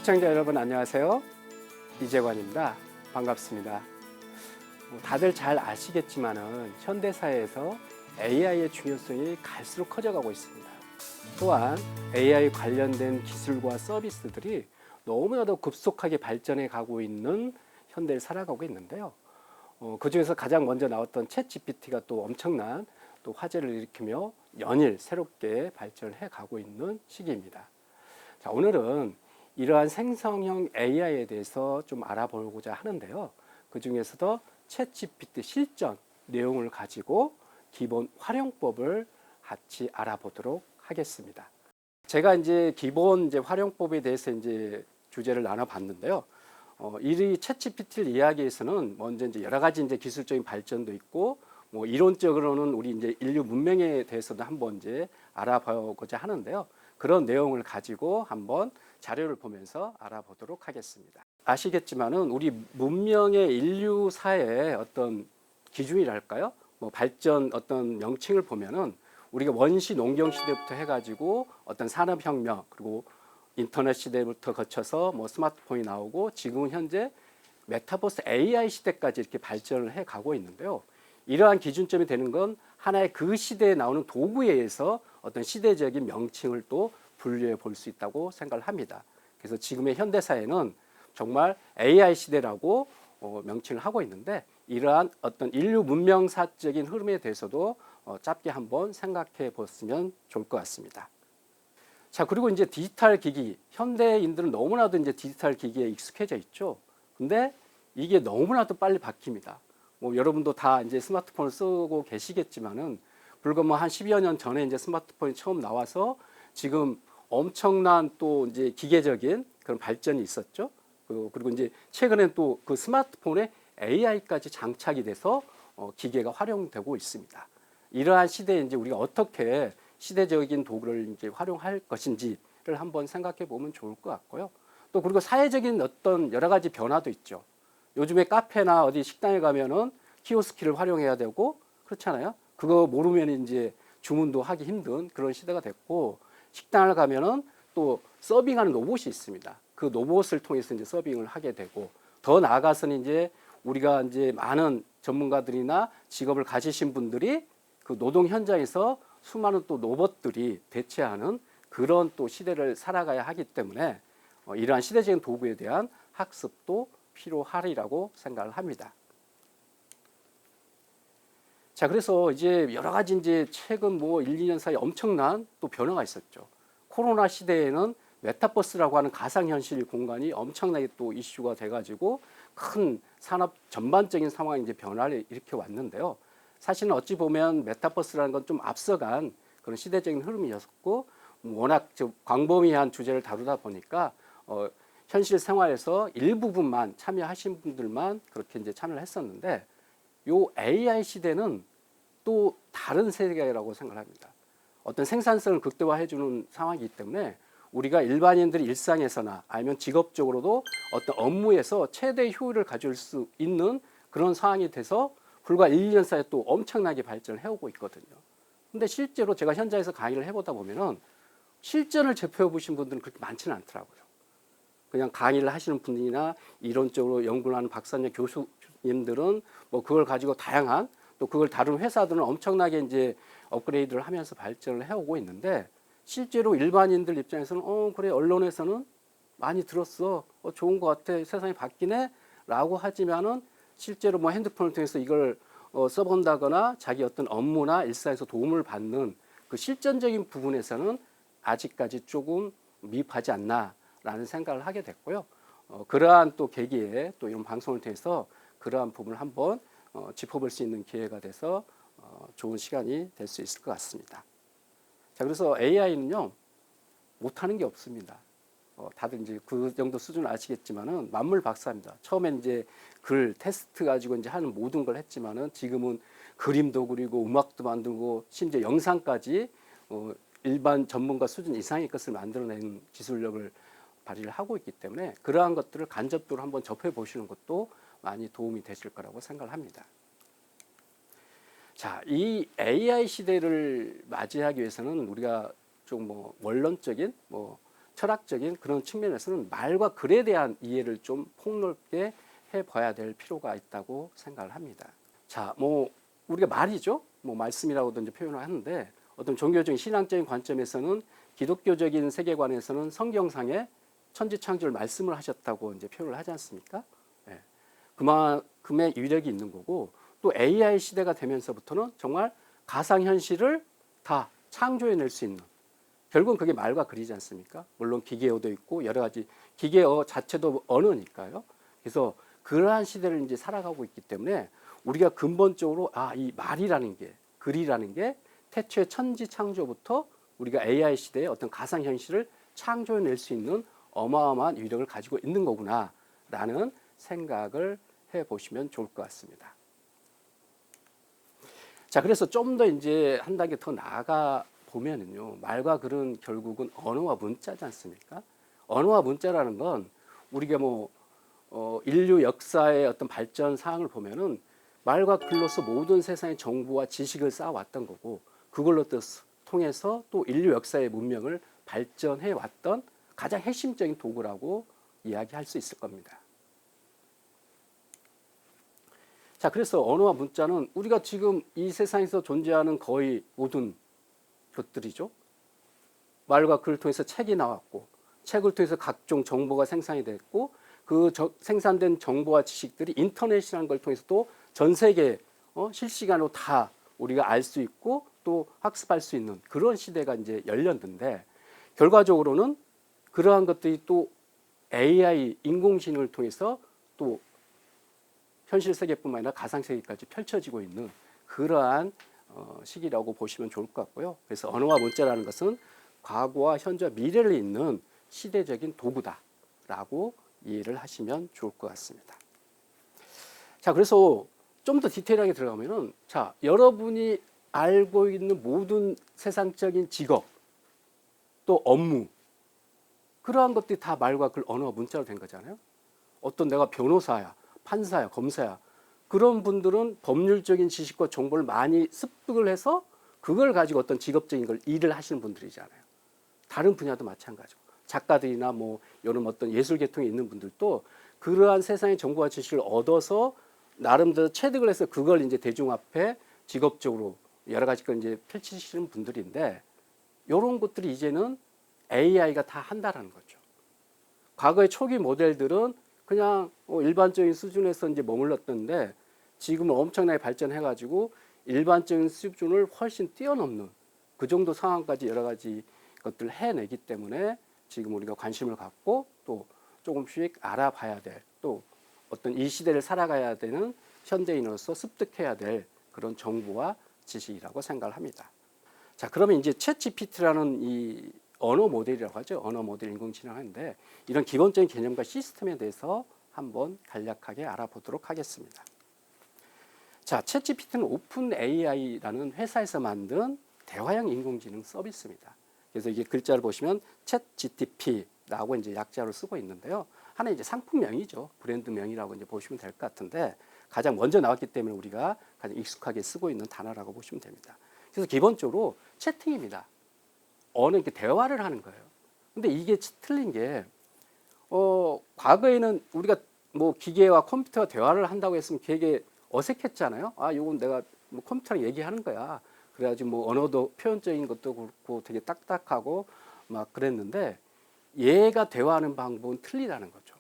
시청자 여러분 안녕하세요. 이재관입니다. 반갑습니다. 다들 잘 아시겠지만은 현대사회에서 AI의 중요성이 갈수록 커져가고 있습니다. 또한 AI 관련된 기술과 서비스들이 너무나도 급속하게 발전해 가고 있는 현대를 살아가고 있는데요. 그 중에서 가장 먼저 나왔던 챗GPT가 또 엄청난 또 화제를 일으키며 연일 새롭게 발전해 가고 있는 시기입니다. 자, 오늘은 이러한 생성형 AI에 대해서 좀 알아보고자 하는데요. 그 중에서도 챗GPT 실전 내용을 가지고 기본 활용법을 같이 알아보도록 하겠습니다. 제가 이제 기본 활용법에 대해서 주제를 나눠봤는데요. 이 챗GPT를 이야기해서는 먼저 여러 가지 기술적인 발전도 있고, 이론적으로는 우리 인류 문명에 대해서도 한번 알아보고자 하는데요. 그런 내용을 가지고 한번 자료를 보면서 알아보도록 하겠습니다. 아시겠지만은 우리 문명의 인류사의 어떤 기준이랄까요? 발전 어떤 명칭을 보면은 우리가 원시 농경 시대부터 해가지고 어떤 산업혁명 그리고 인터넷 시대부터 거쳐서 스마트폰이 나오고 지금은 현재 메타버스 AI 시대까지 이렇게 발전을 해 가고 있는데요. 이러한 기준점이 되는 건 하나의 그 시대에 나오는 도구에 의해서 어떤 시대적인 명칭을 또 분류해 볼 수 있다고 생각을 합니다. 그래서 지금의 현대사회는 정말 AI 시대라고 명칭을 하고 있는데 이러한 어떤 인류 문명사적인 흐름에 대해서도 짧게 한번 생각해 보시면 좋을 것 같습니다. 자, 그리고 디지털 기기, 현대인들은 너무나도 디지털 기기에 익숙해져 있죠. 근데 이게 너무나도 빨리 바뀝니다. 여러분도 다 스마트폰을 쓰고 계시겠지만은 불과 한 10여 년 전에 스마트폰이 처음 나와서 지금 엄청난 또 기계적인 그런 발전이 있었죠. 그리고 최근에 또 그 스마트폰에 AI까지 장착이 돼서 기계가 활용되고 있습니다. 이러한 시대에 우리가 어떻게 시대적인 도구를 활용할 것인지를 한번 생각해 보면 좋을 것 같고요. 또 그리고 사회적인 어떤 여러 가지 변화도 있죠. 요즘에 카페나 어디 식당에 가면은 키오스키를 활용해야 되고 그렇잖아요. 그거 모르면 주문도 하기 힘든 그런 시대가 됐고, 식당을 가면은 또 서빙하는 로봇이 있습니다. 그 로봇을 통해서 서빙을 하게 되고, 더 나아가서는 우리가 많은 전문가들이나 직업을 가지신 분들이 그 노동 현장에서 수많은 또 로봇들이 대체하는 그런 또 시대를 살아가야 하기 때문에 이러한 시대적인 도구에 대한 학습도 필요하리라고 생각을 합니다. 자, 그래서 여러 가지 최근 1, 2년 사이에 엄청난 또 변화가 있었죠. 코로나 시대에는 메타버스라고 하는 가상현실 공간이 엄청나게 또 이슈가 돼가지고 큰 산업 전반적인 상황이 변화를 일으켜 왔는데요. 사실은 어찌 보면 메타버스라는 건 좀 앞서간 그런 시대적인 흐름이었고, 워낙 광범위한 주제를 다루다 보니까 현실 생활에서 일부분만 참여하신 분들만 그렇게 참여를 했었는데, 요 AI 시대는 또 다른 세계라고 생각합니다. 어떤 생산성을 극대화해주는 상황이기 때문에 우리가 일반인들이 일상에서나 아니면 직업적으로도 어떤 업무에서 최대 효율을 가질 수 있는 그런 상황이 돼서 불과 1, 2년 사이에 또 엄청나게 발전을 해오고 있거든요. 근데 실제로 제가 현장에서 강의를 해보다 보면은 실전을 접해 보신 분들은 그렇게 많지는 않더라고요. 그냥 강의를 하시는 분들이나 이론적으로 연구를 하는 박사님 교수님들은 그걸 가지고 다양한 또 그걸 다루는 회사들은 엄청나게 업그레이드를 하면서 발전을 해오고 있는데, 실제로 일반인들 입장에서는 그래 언론에서는 많이 들었어, 좋은 것 같아, 세상이 바뀌네 라고 하지만은 실제로 핸드폰을 통해서 이걸 써본다거나 자기 어떤 업무나 일상에서 도움을 받는 그 실전적인 부분에서는 아직까지 조금 미흡하지 않나라는 생각을 하게 됐고요. 그러한 또 계기에 또 이런 방송을 통해서 그러한 부분을 한번 짚어볼 수 있는 기회가 돼서 좋은 시간이 될 수 있을 것 같습니다. 자, 그래서 AI는요 못하는 게 없습니다. 다들 그 정도 수준 아시겠지만은 만물 박사입니다. 처음엔 글 테스트 가지고 하는 모든 걸 했지만은 지금은 그림도 그리고 음악도 만들고 심지어 영상까지 일반 전문가 수준 이상의 것을 만들어내는 기술력을 발휘를 하고 있기 때문에 그러한 것들을 간접적으로 한번 접해 보시는 것도 많이 도움이 되실 거라고 생각을 합니다. 자, 이 AI 시대를 맞이하기 위해서는 우리가 좀 원론적인 철학적인 그런 측면에서는 말과 글에 대한 이해를 좀 폭넓게 해봐야 될 필요가 있다고 생각을 합니다. 자, 뭐 우리가 말이죠, 뭐 말씀이라고도 이제 표현을 하는데 어떤 종교적인 신앙적인 관점에서는 기독교적인 세계관에서는 성경상의 천지창조를 말씀을 하셨다고 이제 표현을 하지 않습니까? 예. 그만큼의 위력이 있는 거고 또 AI 시대가 되면서부터는 정말 가상현실을 다 창조해낼 수 있는 결국은 그게 말과 글이지 않습니까? 물론 기계어도 있고 여러 가지 기계어 자체도 언어니까요. 그래서 그러한 시대를 이제 살아가고 있기 때문에 우리가 근본적으로 이 말이라는 게 글이라는 게 태초의 천지 창조부터 우리가 AI 시대의 어떤 가상 현실을 창조해낼 수 있는 어마어마한 위력을 가지고 있는 거구나라는 생각을 해보시면 좋을 것 같습니다. 자, 그래서 좀 더 이제 한 단계 더 나아가 보면은요, 말과 글은 결국은 언어와 문자지 않습니까? 언어와 문자라는 건 우리가 인류 역사의 어떤 발전 사항을 보면은 말과 글로서 모든 세상의 정보와 지식을 쌓아왔던 거고 그걸로 통해서 또 인류 역사의 문명을 발전해 왔던 가장 핵심적인 도구라고 이야기할 수 있을 겁니다. 자, 그래서 언어와 문자는 우리가 지금 이 세상에서 존재하는 거의 모든 것들이죠. 말과 글을 통해서 책이 나왔고 책을 통해서 각종 정보가 생산이 됐고 그 생산된 정보와 지식들이 인터넷이라는 걸 통해서 또 전 세계 실시간으로 다 우리가 알 수 있고 또 학습할 수 있는 그런 시대가 이제 열렸는데 결과적으로는 그러한 것들이 또 AI 인공지능을 통해서 또 현실 세계뿐만 아니라 가상 세계까지 펼쳐지고 있는 그러한 시기라고 보시면 좋을 것 같고요. 그래서 언어와 문자라는 것은 과거와 현재와 미래를 잇는 시대적인 도구다라고 이해를 하시면 좋을 것 같습니다. 자, 그래서 좀 더 디테일하게 들어가면은 자, 여러분이 알고 있는 모든 세상적인 직업 또 업무 그러한 것들이 다 말과 글, 언어와 문자로 된 거잖아요. 어떤 내가 변호사야, 판사야, 검사야 그런 분들은 법률적인 지식과 정보를 많이 습득을 해서 그걸 가지고 어떤 직업적인 걸 일을 하시는 분들이잖아요. 다른 분야도 마찬가지고 작가들이나 이런 어떤 예술 계통에 있는 분들도 그러한 세상의 정보와 지식을 얻어서 나름대로 체득을 해서 그걸 이제 대중 앞에 직업적으로 여러 가지 걸 이제 펼치시는 분들인데 이런 것들이 이제는 AI가 다 한다라는 거죠. 과거의 초기 모델들은 그냥 일반적인 수준에서 이제 머물렀던데 지금은 엄청나게 발전해가지고 일반적인 수준을 훨씬 뛰어넘는 그 정도 상황까지 여러 가지 것들을 해내기 때문에 지금 우리가 관심을 갖고 또 조금씩 알아봐야 될 또 어떤 이 시대를 살아가야 되는 현대인으로서 습득해야 될 그런 정보와 지식이라고 생각을 합니다. 자, 그러면 이제 챗GPT라는 이 언어 모델이라고 하죠. 언어 모델 인공지능인데 이런 기본적인 개념과 시스템에 대해서 한번 간략하게 알아보도록 하겠습니다. 자, 챗GPT는 오픈 AI라는 회사에서 만든 대화형 인공지능 서비스입니다. 그래서 이게 글자를 보시면 챗GPT라고 이제 약자로 쓰고 있는데요. 하나 이제 상품명이죠. 브랜드명이라고 이제 보시면 될 것 같은데 가장 먼저 나왔기 때문에 우리가 가장 익숙하게 쓰고 있는 단어라고 보시면 됩니다. 그래서 기본적으로 채팅입니다. 이렇게 대화를 하는 거예요. 근데 이게 틀린 게 과거에는 우리가 기계와 컴퓨터와 대화를 한다고 했으면 되게 어색했잖아요. 이건 내가 컴퓨터랑 얘기하는 거야. 그래가지고 언어도 표현적인 것도 그렇고 되게 딱딱하고 막 그랬는데 얘가 대화하는 방법은 틀리다는 거죠.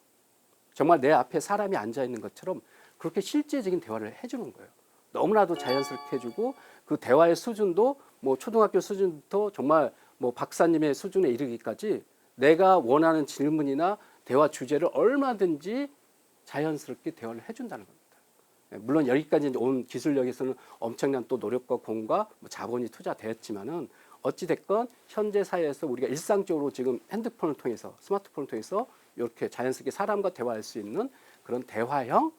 정말 내 앞에 사람이 앉아 있는 것처럼 그렇게 실제적인 대화를 해주는 거예요. 너무나도 자연스럽게 해주고 그 대화의 수준도 초등학교 수준부터 정말 박사님의 수준에 이르기까지 내가 원하는 질문이나 대화 주제를 얼마든지 자연스럽게 대화를 해준다는 겁니다. 물론 여기까지 온 기술력에서는 엄청난 또 노력과 공과 자본이 투자되었지만은 어찌됐건 현재 사회에서 우리가 일상적으로 지금 핸드폰을 통해서 스마트폰을 통해서 이렇게 자연스럽게 사람과 대화할 수 있는 그런 대화형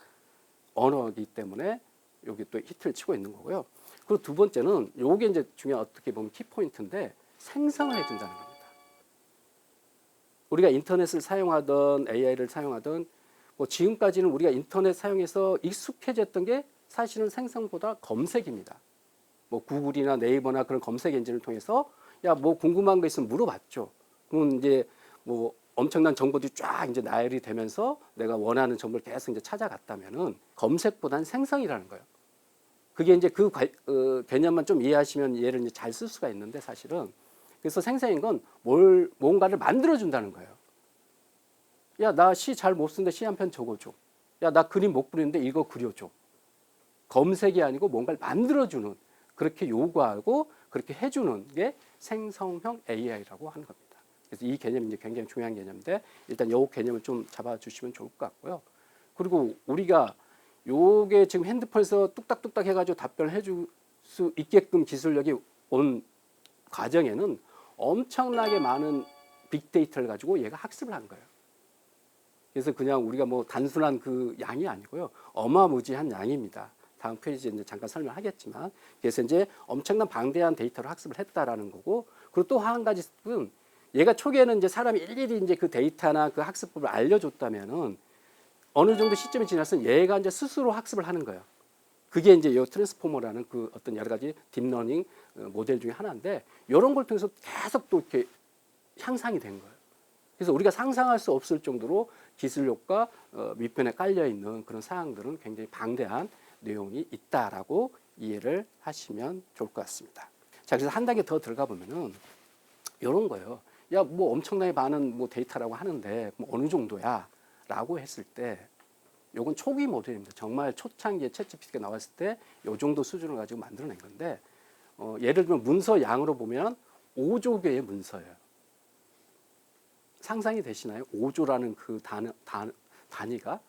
언어이기 때문에 여기 또 히트를 치고 있는 거고요. 그리고 두 번째는 요게 이제 중요한 어떻게 보면 키포인트인데 생성을 해준다는 겁니다. 우리가 인터넷을 사용하던 AI를 사용하던 지금까지는 우리가 인터넷 사용해서 익숙해졌던 게 사실은 생성보다 검색입니다. 구글이나 네이버나 그런 검색 엔진을 통해서 궁금한 거 있으면 물어봤죠. 그럼 이제 뭐 엄청난 정보들이 쫙 이제 나열이 되면서 내가 원하는 정보를 계속 이제 찾아갔다면은 검색보다는 생성이라는 거예요. 그게 이제 개념만 좀 이해하시면 얘를 이제 잘 쓸 수가 있는데 사실은 그래서 생성인 건 뭔가를 만들어 준다는 거예요. 야, 나 시 잘 못 쓰는데 시 한 편 적어줘. 야, 나 그림 못 그리는데 이거 그려줘. 검색이 아니고 뭔가를 만들어주는, 그렇게 요구하고 그렇게 해주는 게 생성형 AI라고 하는 겁니다. 그래서 이 개념이 이제 굉장히 중요한 개념인데 일단 이 개념을 좀 잡아주시면 좋을 것 같고요. 그리고 우리가 요게 지금 핸드폰에서 뚝딱뚝딱 해가지고 답변을 해줄 수 있게끔 기술력이 온 과정에는 엄청나게 많은 빅데이터를 가지고 얘가 학습을 한 거예요. 그래서 그냥 우리가 뭐 단순한 그 양이 아니고요. 어마무지한 양입니다. 다음 페이지에 이제 잠깐 설명하겠지만, 그래서 이제 엄청난 방대한 데이터를 학습을 했다라는 거고, 그리고 또 한 가지는 얘가 초기에는 이제 사람이 일일이 이제 그 데이터나 그 학습법을 알려줬다면은 어느 정도 시점이 지나서 얘가 이제 스스로 학습을 하는 거예요. 그게 이제 이 트랜스포머라는 그 어떤 여러 가지 딥러닝 모델 중에 하나인데, 이런 걸 통해서 계속 또 이렇게 향상이 된 거예요. 그래서 우리가 상상할 수 없을 정도로 기술력과 밑변에 깔려 있는 그런 사항들은 굉장히 방대한 내용이 있다라고 이해를 하시면 좋을 것 같습니다. 자, 그래서 한 단계 더 들어가 보면은 이런 거예요. 야, 뭐 엄청나게 많은 뭐 데이터라고 하는데 뭐 어느 정도야? 라고 했을 때 요건 초기 모델입니다. 정말 초창기에 챗GPT가 나왔을 때 요 정도 수준을 가지고 만들어낸 건데 예를 들면 문서 양으로 보면 5조 개의 문서예요. 상상이 되시나요? 5조라는 그 단위가.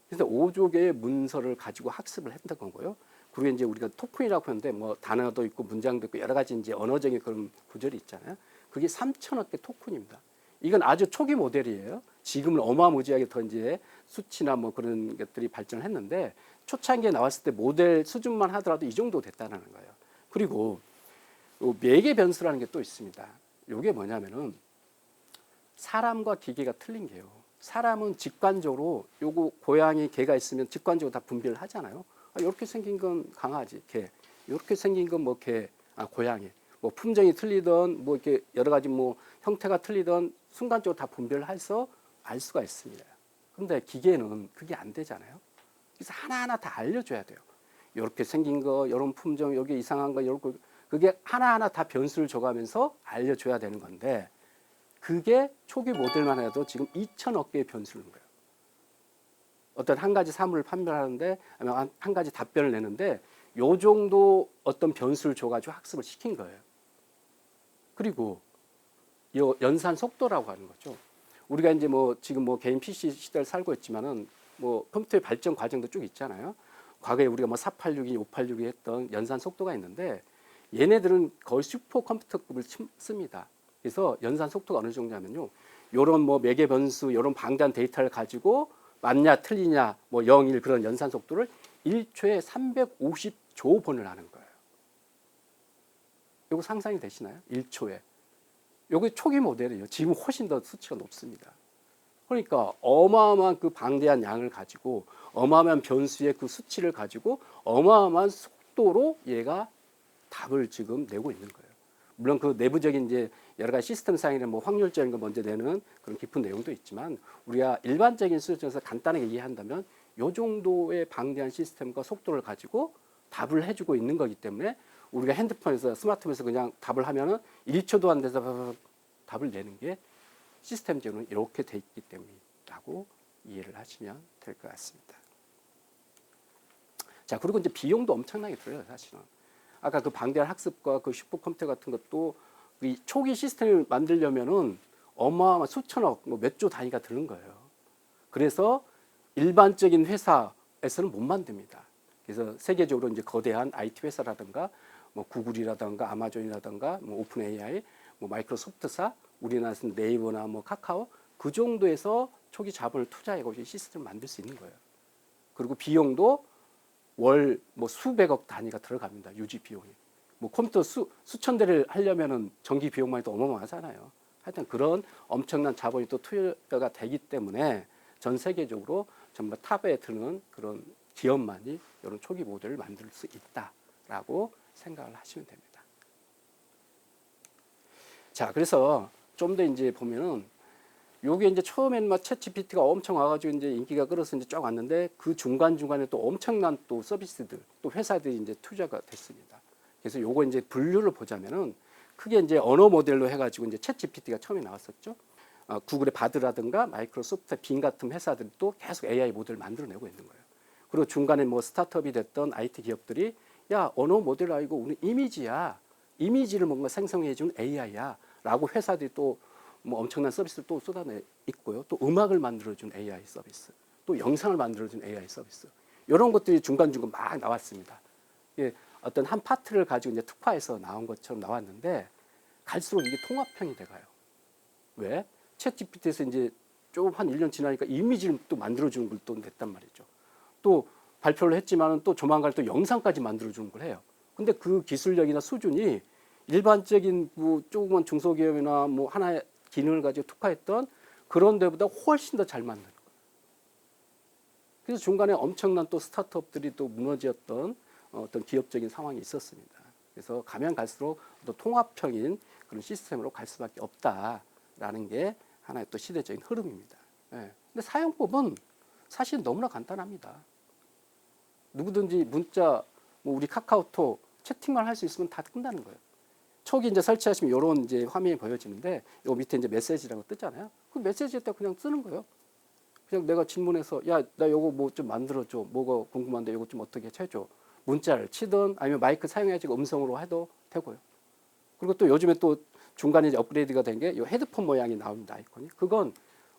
그래서 5조 개의 문서를 가지고 학습을 했던 거고요. 그리고 이제 우리가 토큰이라고 하는데 뭐 단어도 있고 문장도 있고 여러 가지 이제 언어적인 그런 구절이 있잖아요. 그게 3천억 개 토큰입니다. 이건 아주 초기 모델이에요. 지금은 어마무지하게 더 이제 수치나 뭐 그런 것들이 발전을 했는데 초창기에 나왔을 때 모델 수준만 하더라도 이 정도 됐다는 거예요. 그리고 매개 변수라는 게 또 있습니다. 이게 뭐냐면은 사람과 기계가 틀린 게요. 사람은 직관적으로 요거 고양이 개가 있으면 직관적으로 다 분별을 하잖아요. 이렇게 생긴 건 강아지, 개. 이렇게 생긴 건 뭐 개, 고양이. 뭐 품종이 틀리던 뭐 이렇게 여러 가지 뭐 형태가 틀리던 순간적으로 다 분별을 해서 알 수가 있습니다. 근데 기계는 그게 안 되잖아요. 그래서 하나하나 다 알려줘야 돼요. 이렇게 생긴 거, 이런 품종, 여기 이상한 거, 이런 거, 그게 하나하나 다 변수를 줘가면서 알려줘야 되는 건데 그게 초기 모델만 해도 지금 2천억 개의 변수를 넣은 거예요. 어떤 한 가지 사물을 판별하는데 아니면 한 가지 답변을 내는데 요 정도 어떤 변수를 줘가지고 학습을 시킨 거예요. 그리고 요 연산 속도라고 하는 거죠. 우리가 이제 뭐 지금 뭐 개인 PC 시대를 살고 있지만은 뭐 컴퓨터의 발전 과정도 쭉 있잖아요. 과거에 우리가 뭐 486이, 586이 했던 연산 속도가 있는데 얘네들은 거의 슈퍼컴퓨터급을 씁니다. 그래서 연산 속도가 어느 정도냐면요. 요런 뭐 매개 변수, 요런 방대한 데이터를 가지고 맞냐 틀리냐 뭐 0, 1 그런 연산 속도를 1초에 350조 번을 하는 거예요. 요거 상상이 되시나요? 1초에. 요게 초기 모델이에요. 지금 훨씬 더 수치가 높습니다. 그러니까 어마어마한 그 방대한 양을 가지고 어마어마한 변수의 그 수치를 가지고 어마어마한 속도로 얘가 답을 지금 내고 있는 거예요. 물론 그 내부적인 이제 여러 가지 시스템 상이나 뭐 확률적인 거 먼저 내는 그런 깊은 내용도 있지만 우리가 일반적인 수준에서 간단하게 이해한다면 요 정도의 방대한 시스템과 속도를 가지고 답을 해주고 있는 거기 때문에 우리가 핸드폰에서 스마트폰에서 그냥 답을 하면은 1초도 안 돼서 답을 내는 게 시스템적으로는 이렇게 돼 있기 때문이라고 이해를 하시면 될 것 같습니다. 자, 그리고 이제 비용도 엄청나게 들어요, 사실은. 아까 그 방대한 학습과 그 슈퍼컴퓨터 같은 것도 이 초기 시스템을 만들려면은 어마어마한 수천억, 뭐 몇 조 단위가 드는 거예요. 그래서 일반적인 회사에서는 못 만듭니다. 그래서 세계적으로 이제 거대한 IT 회사라든가 뭐 구글이라든가 아마존이라든가 뭐 오픈 AI, 뭐 마이크로소프트사, 우리나라에서는 네이버나 뭐 카카오 그 정도에서 초기 자본을 투자해서 시스템을 만들 수 있는 거예요. 그리고 비용도 월 뭐 수백억 단위가 들어갑니다. 유지 비용이. 뭐 컴퓨터 수천 대를 하려면은 전기 비용만 해도 어마어마하잖아요. 하여튼 그런 엄청난 자본이 또 투여가 되기 때문에 전 세계적으로 정말 탑에 드는 그런 기업만이 이런 초기 모델을 만들 수 있다라고 생각을 하시면 됩니다. 자, 그래서 좀 더 이제 보면은 요게 이제 처음에는 막 챗GPT가 엄청 와가지고 이제 인기가 끌어서 이제 쫙 왔는데 그 중간중간에 또 엄청난 또 서비스들 또 회사들이 이제 투자가 됐습니다. 그래서 요거 이제 분류를 보자면은 크게 이제 언어 모델로 해가지고 이제 챗GPT가 처음에 나왔었죠. 구글의 바드라든가 마이크로소프트, 빙 같은 회사들이 또 계속 AI 모델을 만들어내고 있는 거예요. 그리고 중간에 뭐 스타트업이 됐던 IT 기업들이 야 언어 모델 아니고 우리 이미지야. 이미지를 뭔가 생성해주는 AI야. 라고 회사들이 또 뭐 엄청난 서비스를 또 쏟아내 있고요. 또 음악을 만들어준 AI 서비스, 또 영상을 만들어준 AI 서비스, 이런 것들이 중간중간 막 나왔습니다. 예, 어떤 한 파트를 가지고 이제 특화해서 나온 것처럼 나왔는데 갈수록 이게 통합형이 돼가요. 왜? 챗 GPT에서 이제 조금 한 1년 지나니까 이미지를 또 만들어주는 걸 또 냈단 말이죠. 또 발표를 했지만은 또 조만간 또 영상까지 만들어주는 걸 해요. 근데 그 기술력이나 수준이 일반적인 뭐 조그만 중소기업이나 뭐 하나의 기능을 가지고 특화했던 그런 데보다 훨씬 더 잘 만드는 거예요. 그래서 중간에 엄청난 또 스타트업들이 또 무너졌던 어떤 기업적인 상황이 있었습니다. 그래서 가면 갈수록 또 통합형인 그런 시스템으로 갈 수밖에 없다라는 게 하나의 또 시대적인 흐름입니다. 예. 근데 사용법은 사실 너무나 간단합니다. 누구든지 문자, 뭐 우리 카카오톡 채팅만 할 수 있으면 다 끝나는 거예요. 초기 이제 설치하시면 이런 이제 화면이 보여지는데 요 밑에 이제 메시지라고 뜨잖아요. 그 메시지에다 그냥 쓰는 거예요. 그냥 내가 질문해서 야, 나 요거 뭐 좀 만들어줘. 뭐가 궁금한데 요거 좀 어떻게 해줘. 문자를 치든 아니면 마이크 사용해가지고 음성으로 해도 되고요. 그리고 또 요즘에 또 중간에 이제 업그레이드가 된 게 요 헤드폰 모양이 나옵니다. 아이콘이. 그건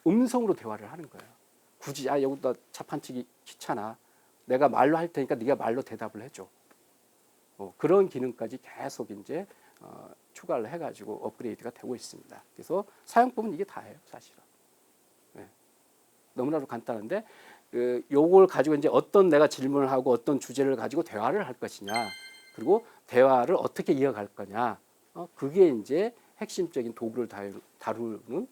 음성으로 대화를 하는 거예요. 굳이 여기다 자판치기 귀찮아. 내가 말로 할 테니까 네가 말로 대답을 해줘. 그런 기능까지 계속 이제 추가를 해가지고 업그레이드가 되고 있습니다. 그래서 사용법은 이게 다예요, 사실은. 네. 너무나도 간단한데 요걸 가지고 이제 어떤 내가 질문을 하고 어떤 주제를 가지고 대화를 할 것이냐, 그리고 대화를 어떻게 이어갈 거냐, 그게 이제 핵심적인 도구를 다루는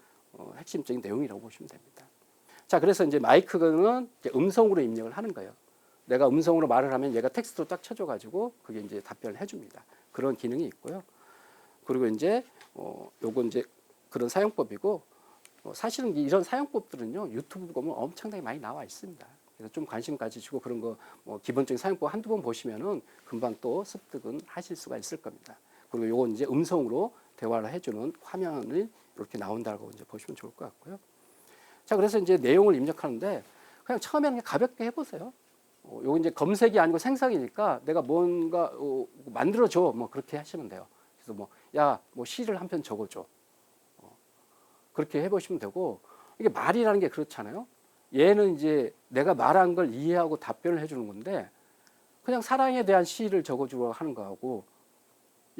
핵심적인 내용이라고 보시면 됩니다. 자, 그래서 이제 마이크는 이제 음성으로 입력을 하는 거예요. 내가 음성으로 말을 하면 얘가 텍스트로 딱 쳐줘가지고 그게 이제 답변을 해줍니다. 그런 기능이 있고요. 그리고 이제 요건 이제 그런 사용법이고 사실은 이런 사용법들은요 유튜브 보면 엄청나게 많이 나와 있습니다. 그래서 좀 관심 가지시고 그런 거 뭐 기본적인 사용법 한두 번 보시면은 금방 또 습득은 하실 수가 있을 겁니다. 그리고 요건 이제 음성으로 대화를 해주는 화면이 이렇게 나온다고 이제 보시면 좋을 것 같고요. 자, 그래서 이제 내용을 입력하는데 그냥 처음에는 가볍게 해보세요. 요거 이제 검색이 아니고 생성이니까 내가 뭔가 만들어줘 뭐 그렇게 하시면 돼요. 그래서 뭐 야 뭐 시를 한 편 적어줘. 그렇게 해보시면 되고 이게 말이라는 게 그렇잖아요. 얘는 이제 내가 말한 걸 이해하고 답변을 해주는 건데 그냥 사랑에 대한 시를 적어주라고 하는 거하고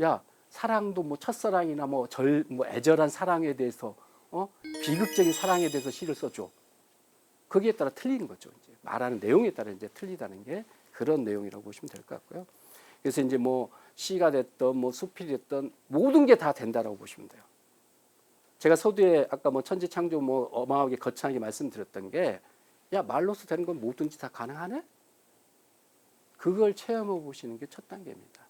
야 사랑도 뭐 첫사랑이나 뭐 애절한 사랑에 대해서 비극적인 사랑에 대해서 시를 써줘. 거기에 따라 틀리는 거죠. 이제 말하는 내용에 따라 이제 틀리다는 게 그런 내용이라고 보시면 될 것 같고요. 그래서 이제 뭐 시가 됐던 뭐 수필이 됐던 모든 게 다 된다라고 보시면 돼요. 제가 서두에 아까 뭐 천지창조 뭐 어마어마하게 거창하게 말씀드렸던 게 야 말로서 되는 건 뭐든지 다 가능하네? 그걸 체험해 보시는 게 첫 단계입니다.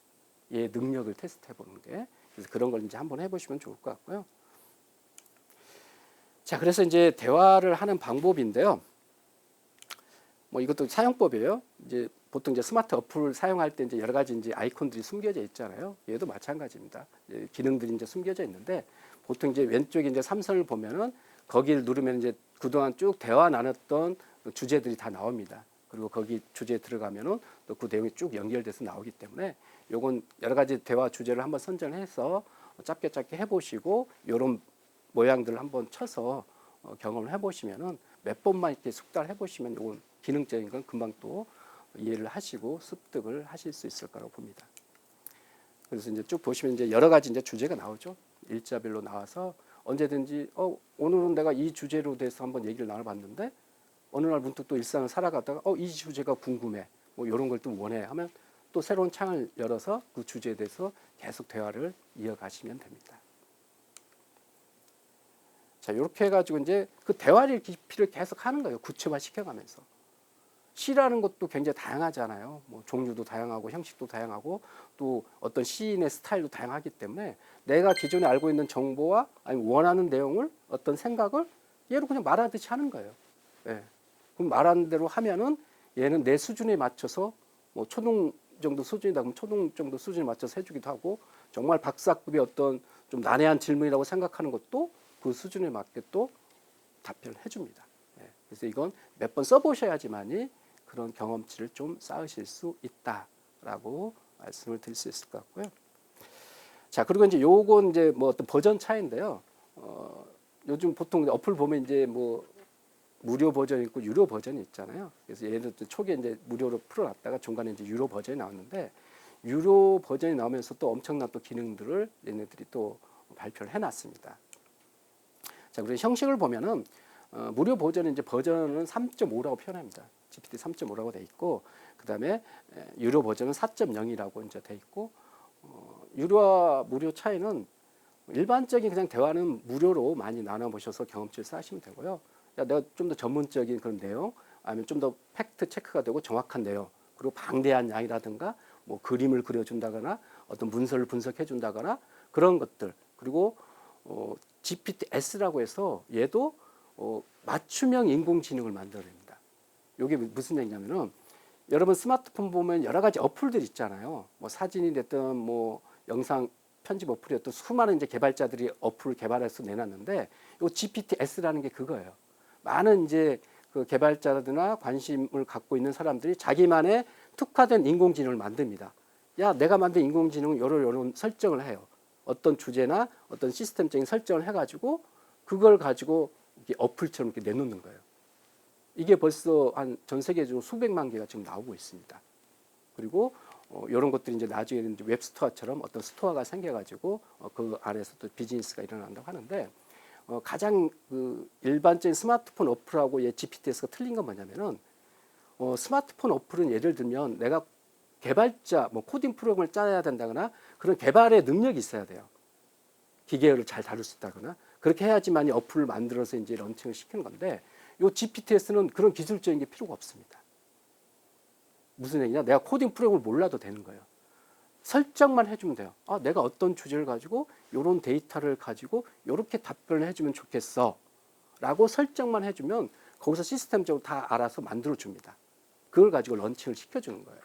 얘 능력을 테스트해 보는 게. 그래서 그런 걸 이제 한번 해보시면 좋을 것 같고요. 자, 그래서 이제 대화를 하는 방법인데요. 뭐 이것도 사용법이에요. 이제 보통 이제 스마트 어플을 사용할 때 이제 여러 가지 이제 아이콘들이 숨겨져 있잖아요. 얘도 마찬가지입니다. 기능들이 이제 숨겨져 있는데 보통 이제 왼쪽에 이제 삼선을 보면은 거기를 누르면 이제 그동안 쭉 대화 나눴던 주제들이 다 나옵니다. 그리고 거기 주제에 들어가면은 또 그 내용이 쭉 연결돼서 나오기 때문에 요건 여러 가지 대화 주제를 한번 선정해서 짧게 해보시고 요런 모양들을 한번 쳐서 경험을 해보시면은 몇 번만 이렇게 숙달을 해보시면 요건 기능적인 건 금방 또 이해를 하시고 습득을 하실 수 있을 거라고 봅니다. 그래서 이제 쭉 보시면 이제 여러 가지 이제 주제가 나오죠. 일자별로 나와서 언제든지 오늘은 내가 이 주제로 대해서 한번 얘기를 나눠봤는데 어느 날 문득 또 일상을 살아가다가 이 주제가 궁금해. 뭐 이런 걸 또 원해 하면 또 새로운 창을 열어서 그 주제에 대해서 계속 대화를 이어가시면 됩니다. 자, 이렇게 해가지고 이제 그 대화의 깊이를 계속 하는 거예요. 구체화 시켜가면서. 시라는 것도 굉장히 다양하잖아요. 뭐 종류도 다양하고 형식도 다양하고 또 어떤 시인의 스타일도 다양하기 때문에 내가 기존에 알고 있는 정보와 아니면 원하는 내용을 어떤 생각을 얘로 그냥 말하듯이 하는 거예요. 예. 그럼 말하는 대로 하면은 얘는 내 수준에 맞춰서 뭐 초등 정도 수준이다 그러면 초등 정도 수준에 맞춰서 해주기도 하고 정말 박사급의 어떤 좀 난해한 질문이라고 생각하는 것도 그 수준에 맞게 또 답변을 해줍니다. 예. 그래서 이건 몇 번 써보셔야지만이 그런 경험치를 좀 쌓으실 수 있다라고 말씀을 드릴 수 있을 것 같고요. 자, 그리고 이제 요건 이제 뭐 어떤 버전 차이인데요. 요즘 보통 어플 보면 이제 뭐 무료 버전이 있고 유료 버전이 있잖아요. 그래서 얘네들 초기에 이제 무료로 풀어놨다가 중간에 이제 유료 버전이 나왔는데 유료 버전이 나오면서 또 엄청난 또 기능들을 얘네들이 또 발표를 해놨습니다. 자, 그리고 형식을 보면은 무료 버전은 이제 버전은 3.5라고 표현합니다. GPT 3.5라고 돼 있고 그 다음에 유료 버전은 4.0이라고 이제 돼 있고 유료와 무료 차이는 일반적인 그냥 대화는 무료로 많이 나눠보셔서 경험치를 쌓으시면 되고요. 내가 좀 더 전문적인 그런 내용, 아니면 좀 더 팩트 체크가 되고 정확한 내용, 그리고 방대한 양이라든가 뭐 그림을 그려준다거나 어떤 문서를 분석해 준다거나 그런 것들, 그리고 GPT-S라고 해서 얘도 맞춤형 인공지능을 만들어냅니다. 이게 무슨 얘기냐면은 여러분 스마트폰 보면 여러 가지 어플들 있잖아요. 뭐 사진이 됐든 뭐 영상 편집 어플이었던 수많은 이제 개발자들이 어플을 개발해서 내놨는데 이 GPT-S라는 게 그거예요. 많은 이제 그 개발자들이나 관심을 갖고 있는 사람들이 자기만의 특화된 인공지능을 만듭니다. 야, 내가 만든 인공지능은 요런 설정을 해요. 어떤 주제나 어떤 시스템적인 설정을 해가지고 그걸 가지고 이렇게 어플처럼 이렇게 내놓는 거예요. 이게 벌써 한 전 세계적으로 수백만 개가 지금 나오고 있습니다. 그리고 이런 것들이 이제 나중에는 이제 웹스토어처럼 어떤 스토어가 생겨가지고 그 안에서 또 비즈니스가 일어난다고 하는데 가장 그 일반적인 스마트폰 어플하고 얘 GPTS가 틀린 건 뭐냐면은 스마트폰 어플은 예를 들면 내가 개발자 뭐 코딩 프로그램을 짜야 된다거나 그런 개발의 능력이 있어야 돼요. 기계를 잘 다룰 수 있다거나 그렇게 해야지만 이 어플을 만들어서 이제 런칭을 시키는 건데 이 GPTS는 그런 기술적인 게 필요가 없습니다. 무슨 얘기냐? 내가 코딩 프로그램을 몰라도 되는 거예요. 설정만 해주면 돼요. 아, 내가 어떤 주제를 가지고 이런 데이터를 가지고 이렇게 답변을 해주면 좋겠어 라고 설정만 해주면 거기서 시스템적으로 다 알아서 만들어줍니다. 그걸 가지고 런칭을 시켜주는 거예요.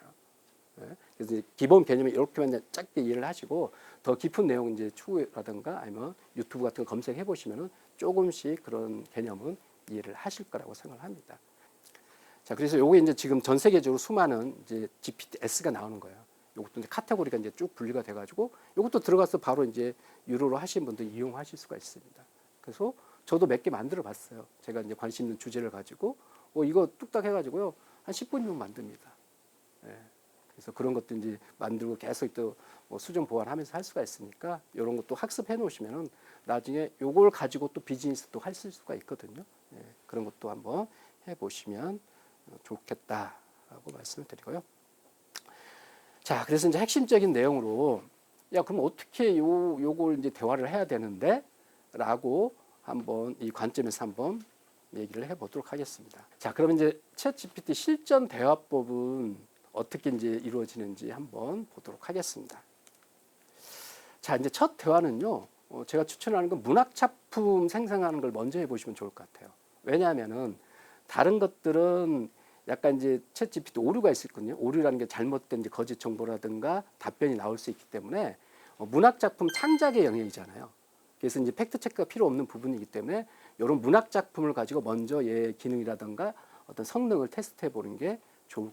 네? 그래서 기본 개념이 이렇게만 짧게 이해를 하시고 더 깊은 내용 이제 추구라든가 아니면 유튜브 같은 거 검색해 보시면은 조금씩 그런 개념은 이해를 하실 거라고 생각을 합니다. 자, 그래서 요게 이제 지금 전 세계적으로 수많은 이제 GPT-S가 나오는 거예요. 요것도 이제 카테고리가 이제 쭉 분리가 돼가지고 요것도 들어가서 바로 이제 유료로 하신 분들 이용하실 수가 있습니다. 그래서 저도 몇 개 만들어 봤어요. 제가 이제 관심 있는 주제를 가지고 이거 뚝딱 해가지고요 한 10분이면 만듭니다. 예. 그래서 그런 것도 이제 만들고 계속 또뭐 수정 보완하면서 할 수가 있으니까 이런 것도 학습해 놓으시면은 나중에 요걸 가지고 또 비즈니스도 할 수가 있거든요. 예. 그런 것도 한번 해보시면 좋겠다라고 말씀을 드리고요. 자, 그래서 이제 핵심적인 내용으로 야, 그럼 어떻게 요걸 이제 대화를 해야 되는데? 라고 한번 이 관점에서 한번 얘기를 해보도록 하겠습니다. 자, 그러면 이제 챗GPT 실전 대화법은 어떻게 이제 이루어지는지 한번 보도록 하겠습니다. 자, 이제 첫 대화는요, 제가 추천하는 건 문학 작품 생성하는 걸 먼저 해보시면 좋을 것 같아요. 왜냐하면은 다른 것들은 약간 이제 챗 GPT 오류가 있었거든요. 오류라는 게 잘못된 이제 거짓 정보라든가 답변이 나올 수 있기 때문에 문학 작품 창작의 영역이잖아요. 그래서 이제 팩트 체크가 필요 없는 부분이기 때문에 이런 문학 작품을 가지고 먼저 얘 기능이라든가 어떤 성능을 테스트해 보는 게 좋을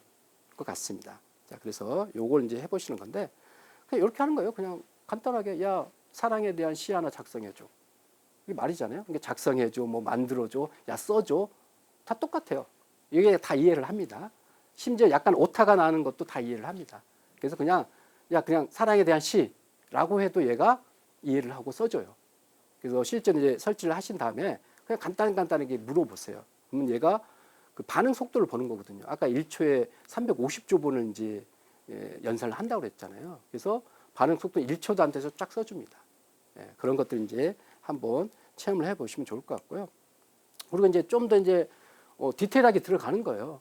것 같습니다. 자, 그래서 요걸 이제 해보시는 건데 그냥 이렇게 하는 거예요. 그냥 간단하게 야, 사랑에 대한 시 하나 작성해줘. 이게 말이잖아요. 그러니까 작성해줘, 뭐 만들어줘, 야, 써줘. 다 똑같아요. 이게 다 이해를 합니다. 심지어 약간 오타가 나는 것도 다 이해를 합니다. 그래서 그냥 사랑에 대한 시라고 해도 얘가 이해를 하고 써줘요. 그래서 실제 이제 설치를 하신 다음에 그냥 간단하게 물어보세요. 그러면 얘가 그 반응 속도를 보는 거거든요. 아까 1초에 350조 번을 이제 연산을 한다고 그랬잖아요. 그래서 반응 속도 1초도 안 돼서 쫙 써줍니다. 그런 것들 이제 한번 체험을 해보시면 좋을 것 같고요. 그리고 이제 좀 더 이제 디테일하게 들어가는 거예요.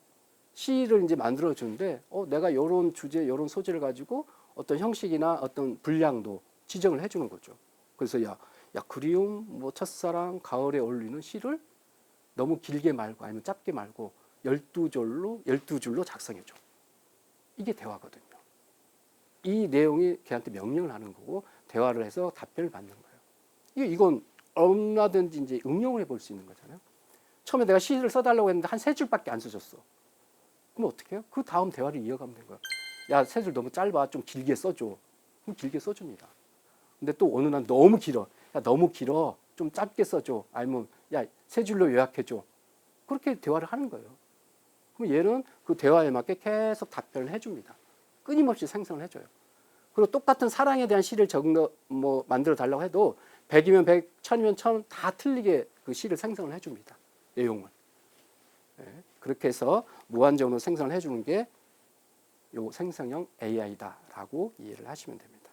시를 이제 만들어 주는데 내가 이런 주제, 이런 소재를 가지고 어떤 형식이나 어떤 분량도 지정을 해주는 거죠. 그래서 야 그리움, 뭐 첫사랑, 가을에 어울리는 시를 너무 길게 말고 아니면 짧게 말고 12줄로 작성해줘. 이게 대화거든요. 이 내용이 걔한테 명령을 하는 거고 대화를 해서 답변을 받는 거예요. 이건 얼마든지 이제 응용을 해볼 수 있는 거잖아요. 처음에 내가 시를 써달라고 했는데 한 3줄밖에 안 써줬어. 그럼 어떻게 해요? 그 다음 대화를 이어가면 된 거야. 야, 3줄 너무 짧아. 좀 길게 써줘. 그럼 길게 써줍니다. 근데 또 어느 날 너무 길어. 야, 너무 길어. 좀 짧게 써줘. 아니면 야, 3줄로 요약해줘. 그렇게 대화를 하는 거예요. 그럼 얘는 그 대화에 맞게 계속 답변을 해줍니다. 끊임없이 생성을 해줘요. 그리고 똑같은 사랑에 대한 시를 만들어 달라고 해도 100이면 100, 1000이면 1000 다 틀리게 그 시를 생성을 해줍니다. 내용을. 네, 그렇게 해서 무한정으로 생성을 해주는 게 요 생성형 AI다라고 이해를 하시면 됩니다.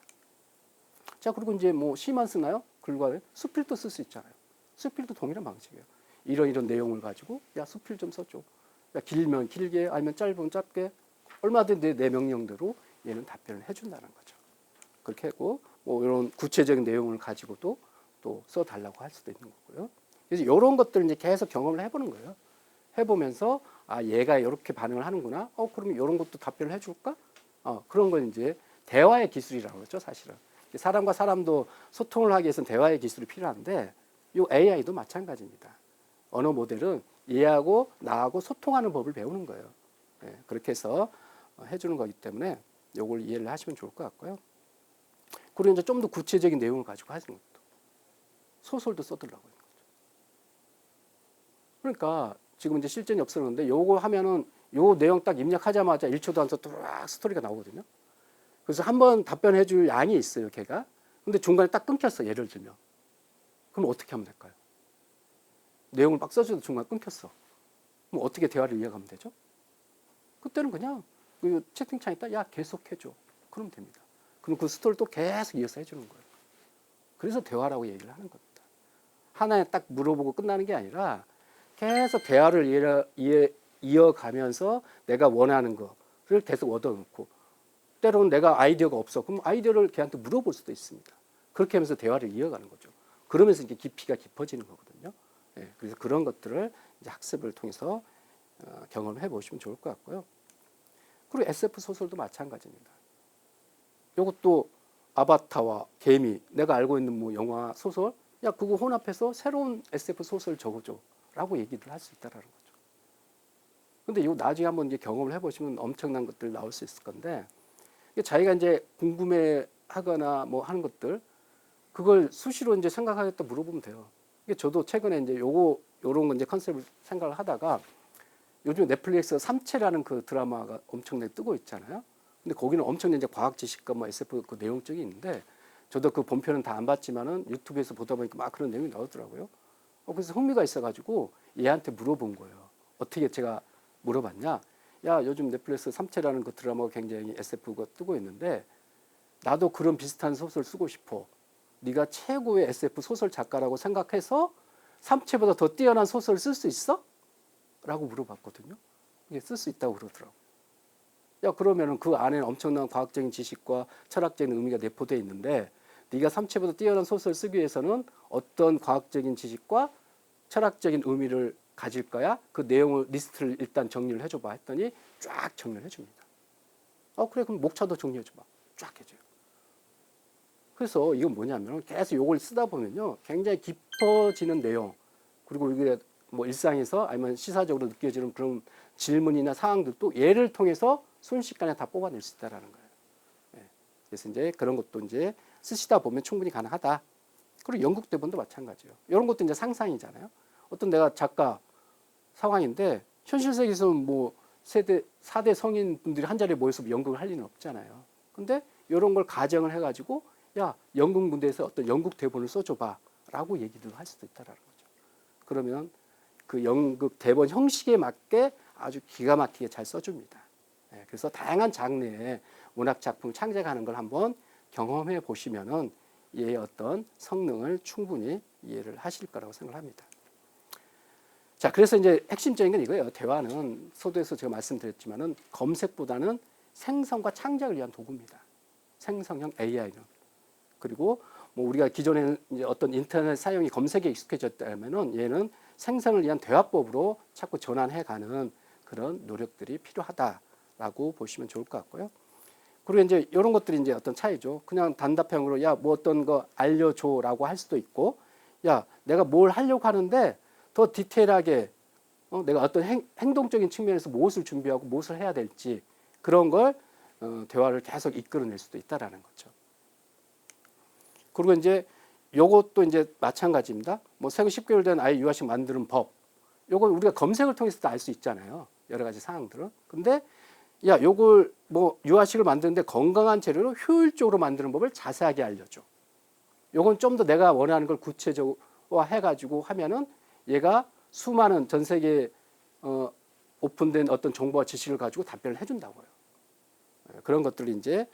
자, 그리고 이제 뭐 시만 쓰나요? 글과 수필도 쓸 수 있잖아요. 수필도 동일한 방식이에요. 이런 내용을 가지고 야, 수필 좀 써줘. 야, 길면 길게 아니면 짧으면 짧게 얼마든지 내 명령대로 얘는 답변을 해준다는 거죠. 그렇게 하고 뭐 이런 구체적인 내용을 가지고도 또 써달라고 할 수도 있는 거고요. 그래서 이런 것들을 이제 계속 경험을 해보는 거예요. 해보면서 아, 얘가 이렇게 반응을 하는구나. 그러면 이런 것도 답변을 해줄까? 그런 건 이제 대화의 기술이라고 그러죠, 사실은. 사람과 사람도 소통을 하기 위해서는 대화의 기술이 필요한데 이 AI도 마찬가지입니다. 언어 모델은 얘하고 나하고 소통하는 법을 배우는 거예요. 네, 그렇게 해서 해주는 거기 때문에 이걸 이해를 하시면 좋을 것 같고요. 그리고 이제 좀 더 구체적인 내용을 가지고 하시는 것도 소설도 써달라고 하는 거죠. 그러니까 지금 이제 실전이 없었는데 요거 하면은 요 내용 딱 입력하자마자 1초도 안 써도 딱 스토리가 나오거든요. 그래서 한번 답변해 줄 양이 있어요, 걔가. 근데 중간에 딱 끊겼어, 예를 들면. 그럼 어떻게 하면 될까요? 내용을 막 써줘도 중간에 끊겼어. 그럼 어떻게 대화를 이어가면 되죠? 그때는 그냥 그 채팅창에다 야, 계속해줘. 그러면 됩니다. 그럼 그 스토리를 또 계속 이어서 해주는 거예요. 그래서 대화라고 얘기를 하는 겁니다. 하나에 딱 물어보고 끝나는 게 아니라 계속 대화를 이어가면서 내가 원하는 거를 계속 얻어놓고 때로는 내가 아이디어가 없어. 그럼 아이디어를 걔한테 물어볼 수도 있습니다. 그렇게 하면서 대화를 이어가는 거죠. 그러면서 이제 깊이가 깊어지는 거거든요. 네, 그래서 그런 것들을 이제 학습을 통해서 경험해 보시면 좋을 것 같고요. 그리고 SF 소설도 마찬가지입니다. 이것도 아바타와 개미, 내가 알고 있는 뭐 영화, 소설, 야, 그거 혼합해서 새로운 SF 소설 적어줘. 라고 얘기를 할 수 있다는 거죠. 근데 이거 나중에 한번 이제 경험을 해보시면 엄청난 것들 나올 수 있을 건데, 자기가 이제 궁금해 하거나 뭐 하는 것들, 그걸 수시로 이제 생각하겠다 물어보면 돼요. 이게 저도 최근에 이제 요런 거 이제 컨셉을 생각을 하다가 요즘 넷플릭스 삼체라는 그 드라마가 엄청나게 뜨고 있잖아요. 근데 거기는 엄청난 이제 과학 지식과 뭐 SF 그 내용 쪽이 있는데 저도 그 본편은 다 안 봤지만은 유튜브에서 보다 보니까 막 그런 내용이 나오더라고요. 그래서 흥미가 있어가지고 얘한테 물어본 거예요. 어떻게 제가 물어봤냐? 야, 요즘 넷플릭스 삼체라는 그 드라마가 굉장히 SF가 뜨고 있는데 나도 그런 비슷한 소설 쓰고 싶어. 네가 최고의 SF 소설 작가라고 생각해서 삼체보다 더 뛰어난 소설을 쓸 수 있어? 라고 물어봤거든요. 이게 쓸 수 있다고 그러더라고. 야, 그러면은 그 안에는 엄청난 과학적인 지식과 철학적인 의미가 내포되어 있는데 네가 삼체보다 뛰어난 소설을 쓰기 위해서는 어떤 과학적인 지식과 철학적인 의미를 가질 거야? 그 내용을 리스트를 일단 정리를 해줘봐 했더니 쫙 정리를 해줍니다. 그래, 그럼 목차도 정리해줘봐. 쫙 해줘요. 그래서 이건 뭐냐면 계속 이걸 쓰다 보면요 굉장히 깊어지는 내용, 그리고 이게 뭐 일상에서 아니면 시사적으로 느껴지는 그런 질문이나 사항들도 얘를 통해서 순식간에 다 뽑아낼 수 있다라는 거예요. 네. 그래서 이제 그런 것도 이제 쓰시다 보면 충분히 가능하다. 그리고 연극 대본도 마찬가지예요. 이런 것도 이제 상상이잖아요. 어떤 내가 작가 상황인데 현실 세계에서는 뭐 4대 성인분들이 한 자리에 모여서 연극을 할 리는 없잖아요. 근데 이런 걸 가정을 해가지고 야, 연극 무대에서 어떤 연극 대본을 써줘봐 라고 얘기도 할 수도 있다라는 거죠. 그러면 그 연극 대본 형식에 맞게 아주 기가 막히게 잘 써줍니다. 네, 그래서 다양한 장르의 문학 작품 창작하는 걸 한번 경험해 보시면은 얘의 어떤 성능을 충분히 이해를 하실 거라고 생각합니다. 자, 그래서 이제 핵심적인 건 이거예요. 대화는 서두에서 제가 말씀드렸지만은 검색보다는 생성과 창작을 위한 도구입니다. 생성형 AI는. 그리고 뭐 우리가 기존에 이제 어떤 인터넷 사용이 검색에 익숙해졌다면은 얘는 생성을 위한 대화법으로 자꾸 전환해가는 그런 노력들이 필요하다라고 보시면 좋을 것 같고요. 그리고 이제 이런 것들이 이제 어떤 차이죠. 그냥 단답형으로 야, 뭐 어떤 거 알려줘라고 할 수도 있고, 야, 내가 뭘 하려고 하는데 더 디테일하게 내가 어떤 행동적인 측면에서 무엇을 준비하고 무엇을 해야 될지 그런 걸 대화를 계속 이끌어낼 수도 있다라는 거죠. 그리고 이제 요것도 이제 마찬가지입니다. 뭐 생후 10개월 된 아이 유아식 만드는 법. 요건 우리가 검색을 통해서도 알 수 있잖아요. 여러 가지 상황들은. 근데 야, 요걸 뭐 유아식을 만드는데 건강한 재료로 효율적으로 만드는 법을 자세하게 알려줘. 요건 좀 더 내가 원하는 걸 구체적으로 해가지고 하면은 얘가 수많은 전 세계에 오픈된 어떤 정보와 지식을 가지고 답변을 해준다고요. 그런 것들을 이제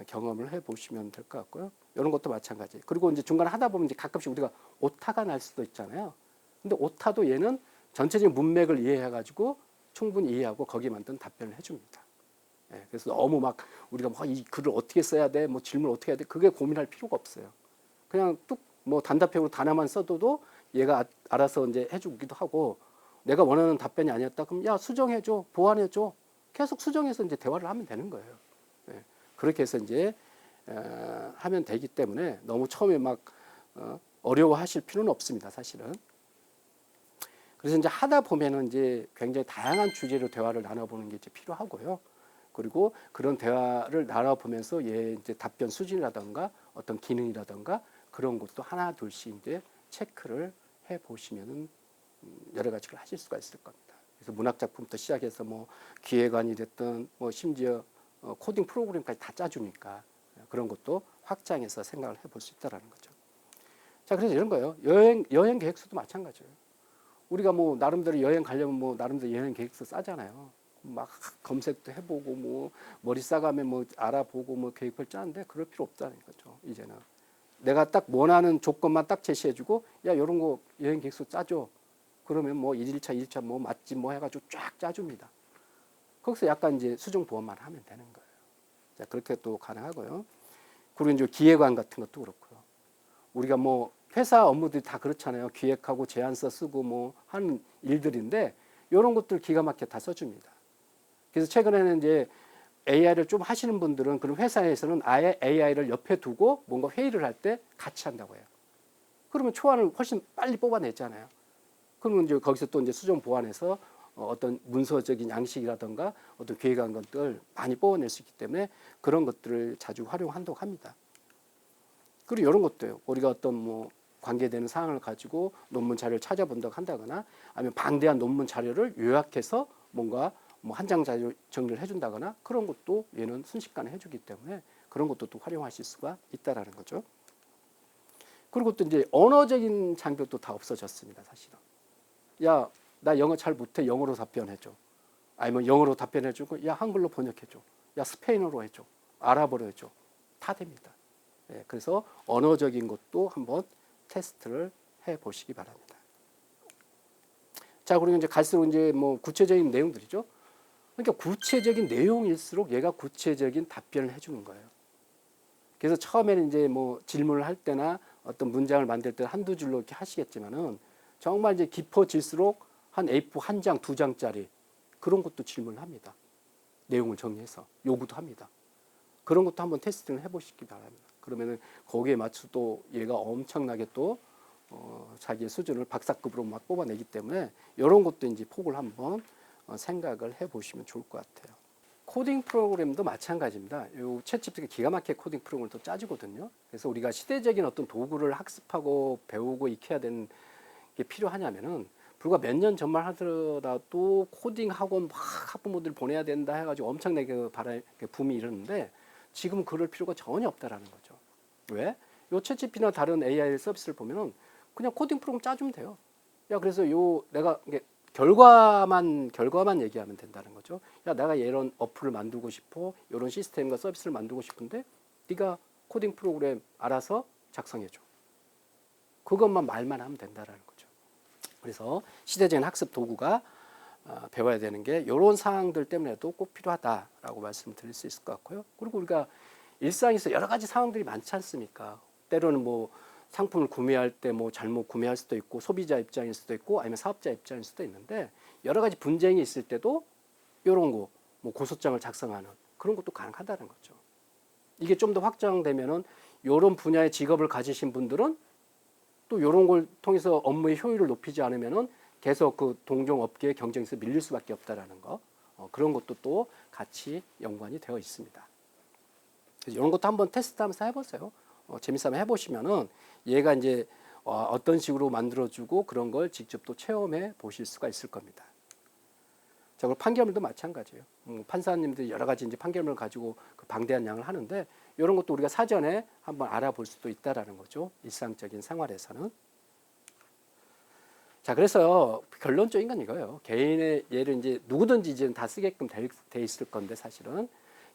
경험을 해보시면 될 것 같고요. 이런 것도 마찬가지. 그리고 이제 중간에 하다 보면 이제 가끔씩 우리가 오타가 날 수도 있잖아요. 근데 오타도 얘는 전체적인 문맥을 이해해가지고 충분히 이해하고 거기에 맞는 답변을 해줍니다. 그래서 너무 막 우리가 뭐 이 글을 어떻게 써야 돼, 뭐 질문을 어떻게 해야 돼, 그게 고민할 필요가 없어요. 그냥 뚝 뭐 단답형으로 단어만 써도 얘가 알아서 이제 해주기도 하고 내가 원하는 답변이 아니었다 그럼 야 수정해줘, 보완해줘, 계속 수정해서 이제 대화를 하면 되는 거예요. 그렇게 해서 이제 하면 되기 때문에 너무 처음에 막 어려워하실 필요는 없습니다, 사실은. 그래서 이제 하다 보면은 이제 굉장히 다양한 주제로 대화를 나눠보는 게 이제 필요하고요. 그리고 그런 대화를 나눠보면서 얘 이제 답변 수준이라든가 어떤 기능이라든가 그런 것도 하나 둘씩 이제 체크를 해 보시면은 여러 가지를 하실 수가 있을 겁니다. 그래서 문학 작품부터 시작해서 뭐 기획안이 됐든 뭐 심지어 코딩 프로그램까지 다 짜주니까 그런 것도 확장해서 생각을 해볼 수 있다라는 거죠. 자, 그래서 이런 거예요. 여행 계획서도 마찬가지예요. 우리가 뭐 나름대로 여행 가려면 뭐 나름대로 여행 계획서 짜잖아요. 막 검색도 해보고 뭐 머리 싸가면 뭐 알아보고 뭐 계획을 짜는데 그럴 필요 없다는 거죠. 이제는 내가 딱 원하는 조건만 딱 제시해주고 야 이런 거 여행 계획서 짜줘. 그러면 뭐 1일차, 2일차 뭐 맛집 뭐 해가지고 쫙 짜줍니다. 거기서 약간 이제 수정 보완만 하면 되는 거예요. 자, 그렇게 또 가능하고요. 그리고 이제 기획안 같은 것도 그렇고요. 우리가 뭐 회사 업무들이 다 그렇잖아요. 기획하고 제안서 쓰고 뭐 하는 일들인데 이런 것들 기가 막히게 다 써줍니다. 그래서 최근에는 이제 AI를 좀 하시는 분들은 그런 회사에서는 아예 AI를 옆에 두고 뭔가 회의를 할 때 같이 한다고 해요. 그러면 초안을 훨씬 빨리 뽑아내잖아요. 그러면 이제 거기서 또 이제 수정 보완해서 어떤 문서적인 양식이라든가 어떤 계획한 것들 많이 뽑아낼 수 있기 때문에 그런 것들을 자주 활용한다고 합니다. 그리고 이런 것도요. 우리가 어떤 뭐 관계되는 사항을 가지고 논문 자료를 찾아본다고 한다거나 아니면 방대한 논문 자료를 요약해서 뭔가 뭐 한 장 자료 정리를 해준다거나 그런 것도 얘는 순식간에 해주기 때문에 그런 것도 또 활용하실 수가 있다라는 거죠. 그리고 또 이제 언어적인 장벽도 다 없어졌습니다, 사실은. 야, 나 영어 잘 못해. 영어로 답변해줘. 아니면 영어로 답변해주고, 야, 한글로 번역해줘. 야, 스페인어로 해줘. 아랍어로 해줘. 다 됩니다. 그래서 언어적인 것도 한번 테스트를 해보시기 바랍니다. 자, 그리고 이제 갈수록 이제 뭐 구체적인 내용들이죠. 그러니까 구체적인 내용일수록 얘가 구체적인 답변을 해주는 거예요. 그래서 처음에는 이제 뭐 질문을 할 때나 어떤 문장을 만들 때 한두 줄로 이렇게 하시겠지만은 정말 이제 깊어질수록 한 A4 한 장, 두 장짜리 그런 것도 질문을 합니다. 내용을 정리해서 요구도 합니다. 그런 것도 한번 테스트를 해보시기 바랍니다. 그러면은 거기에 맞춰 또 얘가 엄청나게 또 자기의 수준을 박사급으로 막 뽑아내기 때문에 이런 것도 이제 폭을 한번 생각을 해보시면 좋을 것 같아요. 코딩 프로그램도 마찬가지입니다. 이 챗GPT가 기가 막히게 코딩 프로그램을 또 짜주거든요. 그래서 우리가 시대적인 어떤 도구를 학습하고 배우고 익혀야 되는 게 필요하냐면은 불과 몇 년 전만 하더라도 코딩 학원 막 학부모들 보내야 된다 해가지고 엄청나게 붐이 일었는데 지금은 그럴 필요가 전혀 없다라는 거죠. 왜? 요 챗GPT나 다른 AI 서비스를 보면은 그냥 코딩 프로그램 짜주면 돼요. 야, 그래서 요 내가 이게 결과만 얘기하면 된다는 거죠. 야, 내가 이런 어플을 만들고 싶어. 이런 시스템과 서비스를 만들고 싶은데 네가 코딩 프로그램 알아서 작성해줘. 그것만 말만 하면 된다는 거죠. 그래서 시대적인 학습 도구가 배워야 되는 게 이런 상황들 때문에도 꼭 필요하다라고 말씀드릴 수 있을 것 같고요. 그리고 우리가 일상에서 여러 가지 상황들이 많지 않습니까? 때로는 뭐 상품을 구매할 때 뭐 잘못 구매할 수도 있고 소비자 입장일 수도 있고 아니면 사업자 입장일 수도 있는데 여러 가지 분쟁이 있을 때도 이런 거 뭐 고소장을 작성하는 그런 것도 가능하다는 거죠. 이게 좀 더 확장되면은 이런 분야의 직업을 가지신 분들은 또 이런 걸 통해서 업무의 효율을 높이지 않으면은 계속 그 동종 업계의 경쟁에서 밀릴 수밖에 없다라는 거 그런 것도 또 같이 연관이 되어 있습니다. 그래서 이런 것도 한번 테스트하면서 해보세요. 재밌어 한번 해보시면은 얘가 이제 어떤 식으로 만들어주고 그런 걸 직접 또 체험해 보실 수가 있을 겁니다. 자, 그리고 판결문도 마찬가지예요. 판사님들이 여러 가지 이제 판결문을 가지고 그 방대한 양을 하는데 이런 것도 우리가 사전에 한번 알아볼 수도 있다라는 거죠. 일상적인 생활에서는. 자, 그래서 결론적인 건 이거예요. 개인의 예를 이제 누구든지 이제는 다 쓰게끔 돼 있을 건데 사실은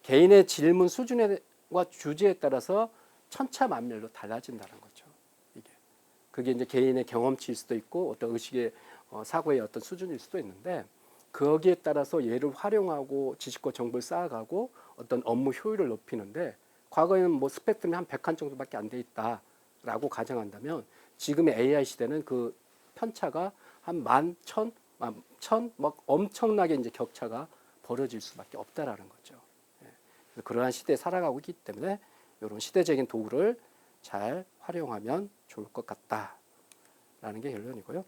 개인의 질문 수준과 주제에 따라서 천차만별로 달라진다는 거죠. 이게 그게 이제 개인의 경험치일 수도 있고 어떤 의식의 사고의 어떤 수준일 수도 있는데 거기에 따라서 얘를 활용하고 지식과 정보를 쌓아가고 어떤 업무 효율을 높이는데 과거에는 뭐 스펙트럼이 한 100칸 정도밖에 안 돼 있다라고 가정한다면 지금의 AI 시대는 그 편차가 한 1000, 1000, 막 엄청나게 이제 격차가 벌어질 수밖에 없다라는 거죠. 그러한 시대에 살아가고 있기 때문에 이런 시대적인 도구를 잘 활용하면 좋을 것 같다라는 게 결론이고요.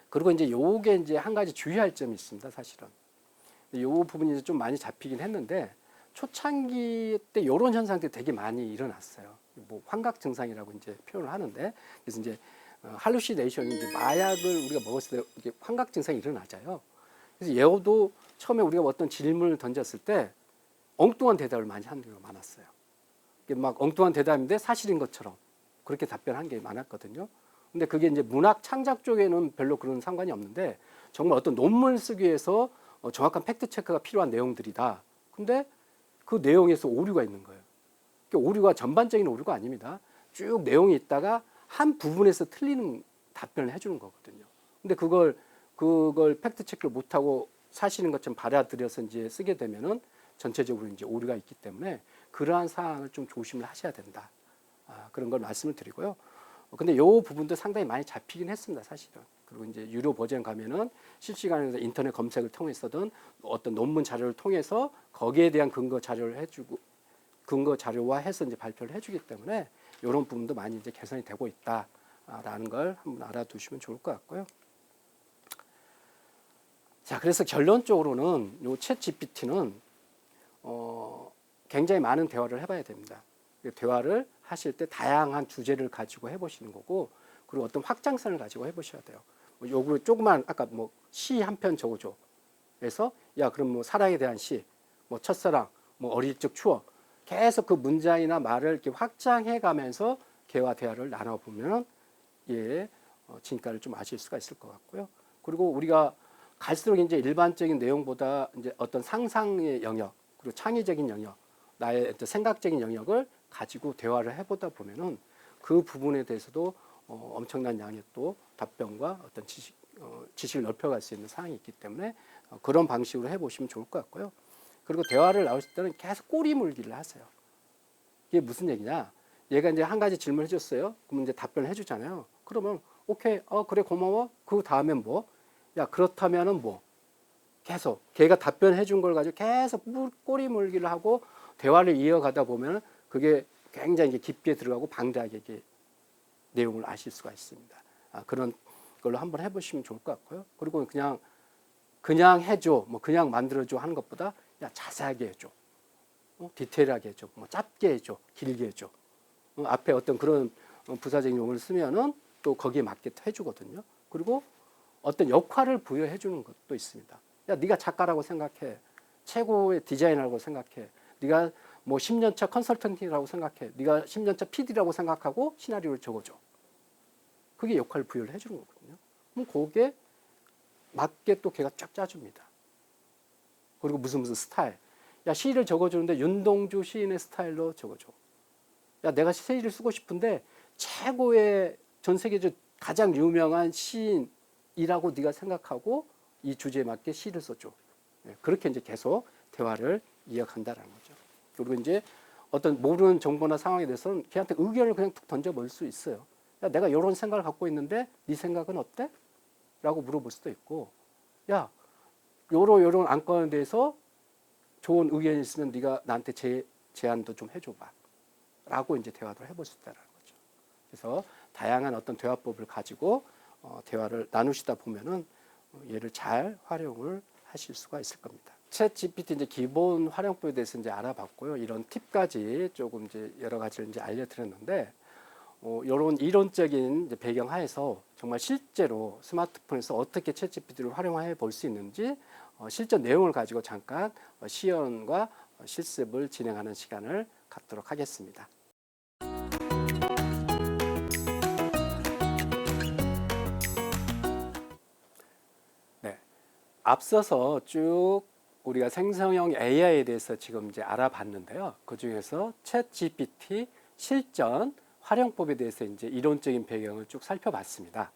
그리고 이제 요게 이제 한 가지 주의할 점이 있습니다, 사실은. 요 부분이 좀 많이 잡히긴 했는데 초창기 때 이런 현상들이 되게 많이 일어났어요. 뭐 환각 증상이라고 이제 표현을 하는데 그래서 이제 할루시네이션이 이제 마약을 우리가 먹었을 때 이게 환각 증상이 일어나잖아요. 그래서 얘도 처음에 우리가 어떤 질문을 던졌을 때 엉뚱한 대답을 많이 하는 경우가 많았어요. 이게 막 엉뚱한 대답인데 사실인 것처럼 그렇게 답변한 게 많았거든요. 근데 그게 이제 문학 창작 쪽에는 별로 그런 상관이 없는데 정말 어떤 논문을 쓰기 위해서 정확한 팩트 체크가 필요한 내용들이다. 근데 그 내용에서 오류가 있는 거예요. 오류가 전반적인 오류가 아닙니다. 쭉 내용이 있다가 한 부분에서 틀리는 답변을 해주는 거거든요. 근데 그걸 팩트 체크를 못하고 사실인 것처럼 받아들여서 이제 쓰게 되면은 전체적으로 이제 오류가 있기 때문에 그러한 사항을 좀 조심을 하셔야 된다. 그런 걸 말씀을 드리고요. 근데 이 부분도 상당히 많이 잡히긴 했습니다, 사실은. 그리고 이제 유료 버전 가면은 실시간에서 인터넷 검색을 통해서든 어떤 논문 자료를 통해서 거기에 대한 근거 자료를 해주고 근거 자료화 해서 이제 발표를 해주기 때문에 이런 부분도 많이 이제 개선이 되고 있다라는 걸 한번 알아두시면 좋을 것 같고요. 자, 그래서 결론적으로는 이 챗 GPT는 굉장히 많은 대화를 해봐야 됩니다. 대화를 하실 때 다양한 주제를 가지고 해보시는 거고, 그리고 어떤 확장성을 가지고 해보셔야 돼요. 요거 조그만 아까 뭐 시 한 편 적어줘. 그래서 야 그럼 뭐 사랑에 대한 시, 뭐 첫사랑, 뭐 어릴 적 추억 계속 그 문장이나 말을 이렇게 확장해가면서 개와 대화를 나눠보면 예 진가를 좀 아실 수가 있을 것 같고요. 그리고 우리가 갈수록 이제 일반적인 내용보다 이제 어떤 상상의 영역 그리고 창의적인 영역, 나의 어떤 생각적인 영역을 가지고 대화를 해보다 보면은 그 부분에 대해서도 엄청난 양의 또 답변과 어떤 지식을 넓혀갈 수 있는 사항이 있기 때문에 그런 방식으로 해보시면 좋을 것 같고요. 그리고 대화를 나오실 때는 계속 꼬리 물기를 하세요. 이게 무슨 얘기냐? 얘가 이제 한 가지 질문을 해줬어요. 그러면 이제 답변을 해주잖아요. 그러면 오케이, 그래 고마워. 그 다음엔 뭐? 야 그렇다면은 뭐? 계속 걔가 답변해 준 걸 가지고 계속 꼬리 물기를 하고 대화를 이어가다 보면 그게 굉장히 깊게 들어가고 방대하게 이게 내용을 아실 수가 있습니다. 그런 걸로 한번 해보시면 좋을 것 같고요. 그리고 그냥 해줘, 뭐 그냥 만들어줘 하는 것보다 야 자세하게 해줘, 디테일하게 해줘, 뭐 짧게 해줘, 길게 해줘. 앞에 어떤 그런 부사적인 용어를 쓰면은 또 거기에 맞게 해주거든요. 그리고 어떤 역할을 부여해 주는 것도 있습니다. 야, 네가 작가라고 생각해. 최고의 디자이너라고 생각해. 네가 뭐 10년차 컨설턴팅이라고 생각해. 네가 10년차 PD라고 생각하고 시나리오를 적어줘. 그게 역할을 부여를 해주는 거거든요. 그럼 거기에 맞게 또 걔가 쫙 짜줍니다. 그리고 무슨 스타일. 야, 시를 적어주는데 윤동주 시인의 스타일로 적어줘. 야, 내가 시를 쓰고 싶은데 최고의 전 세계적 가장 유명한 시인이라고 네가 생각하고 이 주제에 맞게 시를 써줘. 그렇게 이제 계속 대화를 이어간다는 거죠. 그리고 이제 어떤 모르는 정보나 상황에 대해서는 걔한테 의견을 그냥 툭 던져볼 수 있어요. 야, 내가 이런 생각을 갖고 있는데 네 생각은 어때? 라고 물어볼 수도 있고, 야, 요런 안건에 대해서 좋은 의견이 있으면 네가 나한테 제안도 좀 해줘봐. 라고 이제 대화를 해볼 수 있다는 거죠. 그래서 다양한 어떤 대화법을 가지고 대화를 나누시다 보면은 얘를 잘 활용을 하실 수가 있을 겁니다. 챗 GPT 이제 기본 활용법에 대해서 이제 알아봤고요. 이런 팁까지 조금 이제 여러 가지를 이제 알려드렸는데, 이런 이론적인 이제 배경 하에서 정말 실제로 스마트폰에서 어떻게 챗 GPT를 활용해 볼 수 있는지 실전 내용을 가지고 잠깐 시연과 실습을 진행하는 시간을 갖도록 하겠습니다. 네, 앞서서 쭉 우리가 생성형 AI에 대해서 지금 이제 알아봤는데요. 그 중에서 챗 GPT 실전 활용법에 대해서 이제 이론적인 배경을 쭉 살펴봤습니다.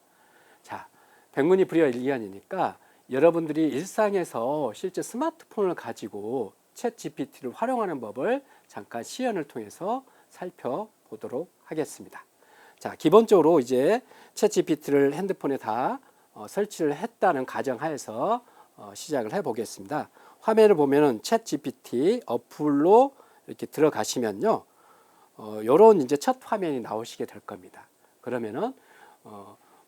자, 백문이 불여일견이니까 여러분들이 일상에서 실제 스마트폰을 가지고 챗 GPT를 활용하는 법을 잠깐 시연을 통해서 살펴보도록 하겠습니다. 자, 기본적으로 이제 챗 GPT를 핸드폰에 다 설치를 했다는 가정하에서 시작을 해보겠습니다. 화면을 보면은 챗 GPT 어플로 이렇게 들어가시면요, 요런 이제 첫 화면이 나오시게 될 겁니다. 그러면은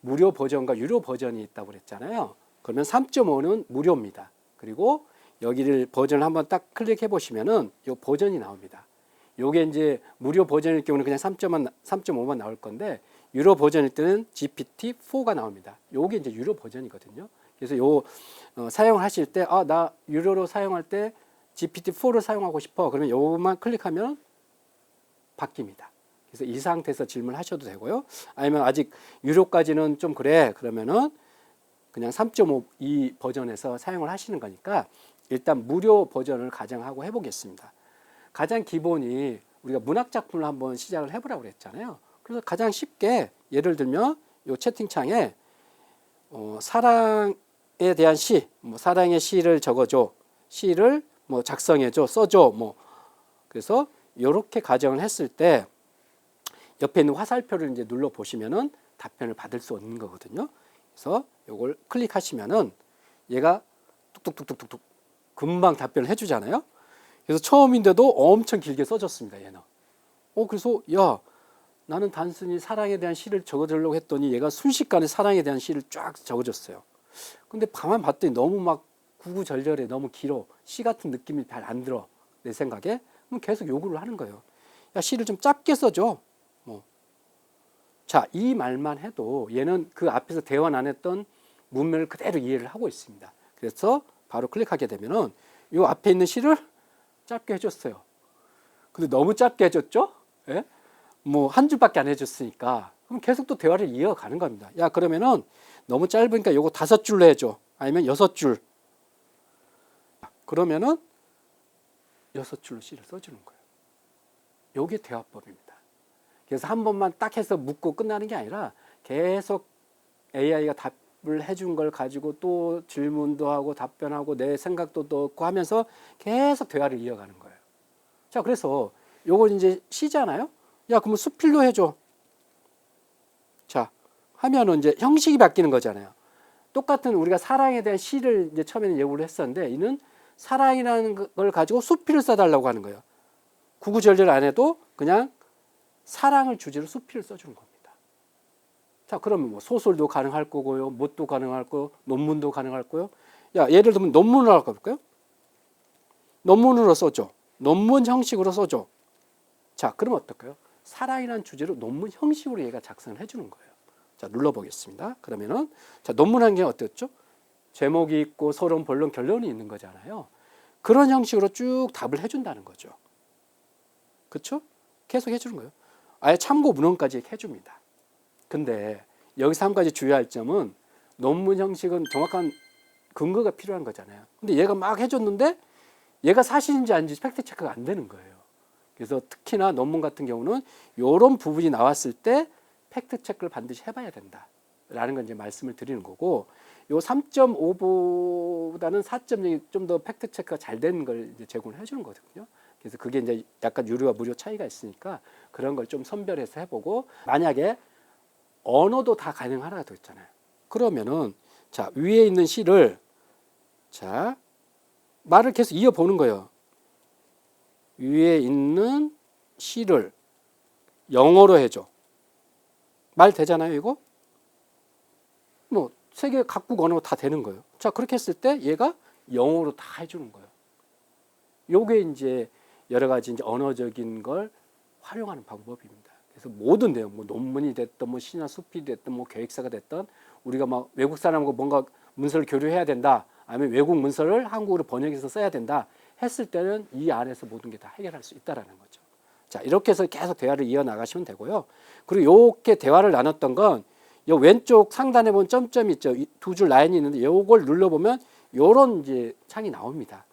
무료 버전과 유료 버전이 있다고 그랬잖아요. 그러면 3.5는 무료입니다. 그리고 여기를 버전을 한번 딱 클릭해 보시면은 요 버전이 나옵니다. 요게 이제 무료 버전일 경우는 그냥 3.5만 나올 건데, 유료 버전일 때는 GPT-4가 나옵니다. 요게 이제 유료 버전이거든요. 그래서 요 사용하실 때, 나 유료로 사용할 때 GPT-4를 사용하고 싶어. 그러면 요것만 클릭하면 바뀝니다. 그래서 이 상태에서 질문하셔도 되고요. 아니면 아직 유료까지는 좀 그래. 그러면은 그냥 3.5 버전에서 사용을 하시는 거니까 일단 무료 버전을 가정하고 해보겠습니다. 가장 기본이 우리가 문학 작품을 한번 시작을 해보라고 그랬잖아요. 그래서 가장 쉽게 예를 들면 이 채팅창에 사랑에 대한 시, 사랑의 시를 적어줘, 시를 작성해줘, 써줘, 그래서 이렇게 가정을 했을 때 옆에 있는 화살표를 이제 눌러 보시면은 답변을 받을 수 있는 거거든요. 그래서 이걸 클릭하시면은 얘가 뚝뚝뚝뚝뚝 금방 답변을 해주잖아요. 그래서 처음인데도 엄청 길게 써줬습니다. 얘는. 그래서 야, 나는 단순히 사랑에 대한 시를 적어주려고 했더니 얘가 순식간에 사랑에 대한 시를 쫙 적어줬어요. 근데 가만 봤더니 너무 막 구구절절해, 너무 길어, 시 같은 느낌이 잘 안 들어 내 생각에. 그럼 계속 요구를 하는 거예요. 야, 시를 좀 짧게 써줘. 자, 이 말만 해도 얘는 그 앞에서 대화 안 했던 문맥을 그대로 이해를 하고 있습니다. 그래서 바로 클릭하게 되면은 요 앞에 있는 시를 짧게 해줬어요. 근데 너무 짧게 해줬죠? 예? 한 줄밖에 안 해줬으니까. 그럼 계속 또 대화를 이어가는 겁니다. 야, 그러면은 너무 짧으니까 요거 5줄로 해줘. 아니면 6줄. 그러면은 6줄로 시를 써주는 거예요. 요게 대화법입니다. 그래서 한 번만 딱 해서 묻고 끝나는 게 아니라 계속 AI가 답을 해준 걸 가지고 또 질문도 하고 답변하고 내 생각도 넣고 하면서 계속 대화를 이어가는 거예요. 자, 그래서 요걸 이제 시잖아요. 야, 그러면 수필로 해줘. 자, 하면은 이제 형식이 바뀌는 거잖아요. 똑같은 우리가 사랑에 대한 시를 이제 처음에는 예고를 했었는데, 이는 사랑이라는 걸 가지고 수필을 써달라고 하는 거예요. 구구절절 안 해도 그냥 사랑을 주제로 수필을 써주는 겁니다. 자, 그러면 소설도 가능할 거고요, 못도 가능할 거고, 논문도 가능할 거요. 야, 예를 들면 논문을 할까 볼까요? 논문으로 써줘. 논문 형식으로 써줘. 자, 그러면 어떨까요? 사랑이라는 주제로 논문 형식으로 얘가 작성을 해주는 거예요. 자, 눌러보겠습니다. 그러면은 자, 논문한 게 어땠죠? 제목이 있고 서론, 본론, 결론이 있는 거잖아요. 그런 형식으로 쭉 답을 해준다는 거죠. 그렇죠? 계속 해주는 거예요. 아예 참고 문헌까지 해줍니다. 근데 여기서 한 가지 주의할 점은 논문 형식은 정확한 근거가 필요한 거잖아요. 근데 얘가 막 해줬는데 얘가 사실인지 아닌지 팩트 체크가 안 되는 거예요. 그래서 특히나 논문 같은 경우는 이런 부분이 나왔을 때 팩트 체크를 반드시 해봐야 된다라는 건 이제 말씀을 드리는 거고, 요 3.5보다는 4.0이 좀 더 팩트 체크가 잘 되는 걸 이제 제공을 해주는 거거든요. 그래서 그게 이제 약간 유료와 무료 차이가 있으니까 그런 걸 좀 선별해서 해보고, 만약에 언어도 다 가능하다고 했잖아요. 그러면은 자, 위에 있는 시를 자, 말을 계속 이어보는 거예요. 위에 있는 시를 영어로 해줘. 말 되잖아요, 이거? 뭐 세계 각국 언어가 다 되는 거예요. 자, 그렇게 했을 때 얘가 영어로 다 해주는 거예요. 요게 이제 여러 가지 이제 언어적인 걸 활용하는 방법입니다. 그래서 모든 내용, 뭐 논문이 됐든, 뭐 시나 수필이 됐든, 뭐 계획서가 됐든, 우리가 막 외국 사람하고 뭔가 문서를 교류해야 된다, 아니면 외국 문서를 한국어로 번역해서 써야 된다 했을 때는 이 안에서 모든 게 다 해결할 수 있다라는 거죠. 자, 이렇게 해서 계속 대화를 이어나가시면 되고요. 그리고 이렇게 대화를 나눴던 건 이 왼쪽 상단에 보면 점점이 있죠. 두 줄 라인이 있는데 요걸 눌러보면 요런 이제 창이 나옵니다.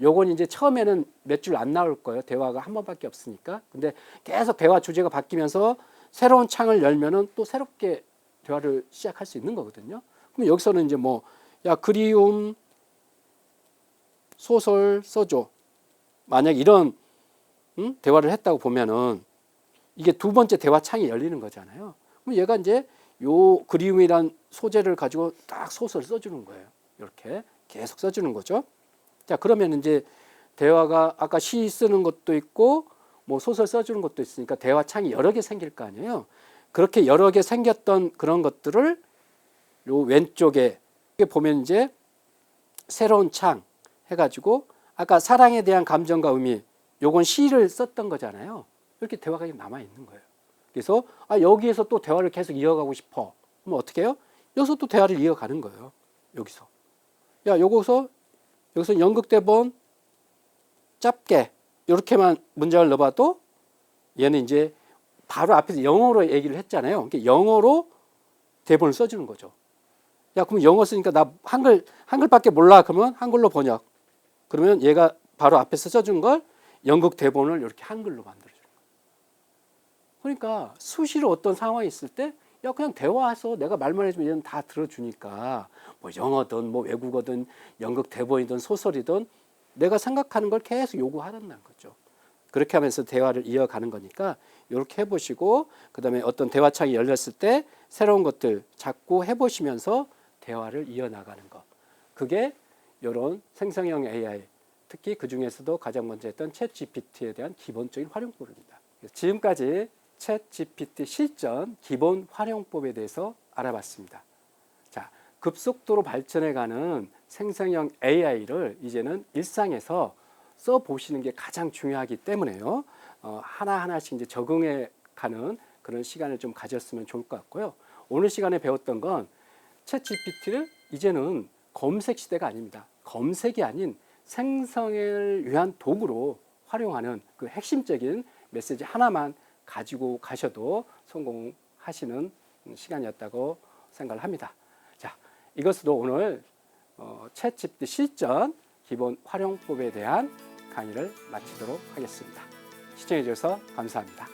요건 이제 처음에는 몇 줄 안 나올 거예요. 대화가 한 번밖에 없으니까. 근데 계속 대화 주제가 바뀌면서 새로운 창을 열면은 또 새롭게 대화를 시작할 수 있는 거거든요. 그럼 여기서는 이제 뭐, 야, 그리움 소설 써줘. 만약 이런 대화를 했다고 보면은 이게 두 번째 대화 창이 열리는 거잖아요. 그럼 얘가 이제 요 그리움이란 소재를 가지고 딱 소설을 써주는 거예요. 이렇게 계속 써주는 거죠. 자, 그러면 이제 대화가 아까 시 쓰는 것도 있고 뭐 소설 써주는 것도 있으니까 대화 창이 여러 개 생길 거 아니에요. 그렇게 여러 개 생겼던 그런 것들을 요 왼쪽에 보면 이제 새로운 창 해가지고 아까 사랑에 대한 감정과 의미, 요건 시를 썼던 거잖아요. 이렇게 대화가 남아 있는 거예요. 그래서 여기에서 또 대화를 계속 이어가고 싶어. 그럼 어떻게 해요? 여기서 또 대화를 이어가는 거예요. 여기서. 야, 여기서 연극 대본 짧게 이렇게만 문장을 넣어봐도 얘는 이제 바로 앞에서 영어로 얘기를 했잖아요. 그러니까 영어로 대본을 써주는 거죠. 야, 그럼 영어 쓰니까 나 한글밖에 몰라. 그러면 한글로 번역. 그러면 얘가 바로 앞에서 써준 걸 연극 대본을 이렇게 한글로 만들어줘요. 그러니까 수시로 어떤 상황이 있을 때, 야, 그냥 대화해서 내가 말만 해주면 얘는 다 들어주니까, 뭐 영어든 뭐 외국어든 연극 대본이든 소설이든 내가 생각하는 걸 계속 요구하는 거죠. 그렇게 하면서 대화를 이어가는 거니까 이렇게 해보시고, 그다음에 어떤 대화창이 열렸을 때 새로운 것들 자꾸 해보시면서 대화를 이어나가는 거. 그게 이런 생성형 AI, 특히 그 중에서도 가장 먼저 했던 챗GPT에 대한 기본적인 활용법입니다. 지금까지 챗GPT 실전 기본 활용법에 대해서 알아봤습니다. 자, 급속도로 발전해가는 생성형 AI를 이제는 일상에서 써보시는 게 가장 중요하기 때문에요. 하나하나씩 이제 적응해가는 그런 시간을 좀 가졌으면 좋을 것 같고요. 오늘 시간에 배웠던 건 챗GPT를 이제는 검색 시대가 아닙니다. 검색이 아닌 생성을 위한 도구로 활용하는 그 핵심적인 메시지 하나만 가지고 가셔도 성공하시는 시간이었다고 생각을 합니다. 자, 이것으로 오늘 챗GPT 실전 기본 활용법에 대한 강의를 마치도록 하겠습니다. 시청해 주셔서 감사합니다.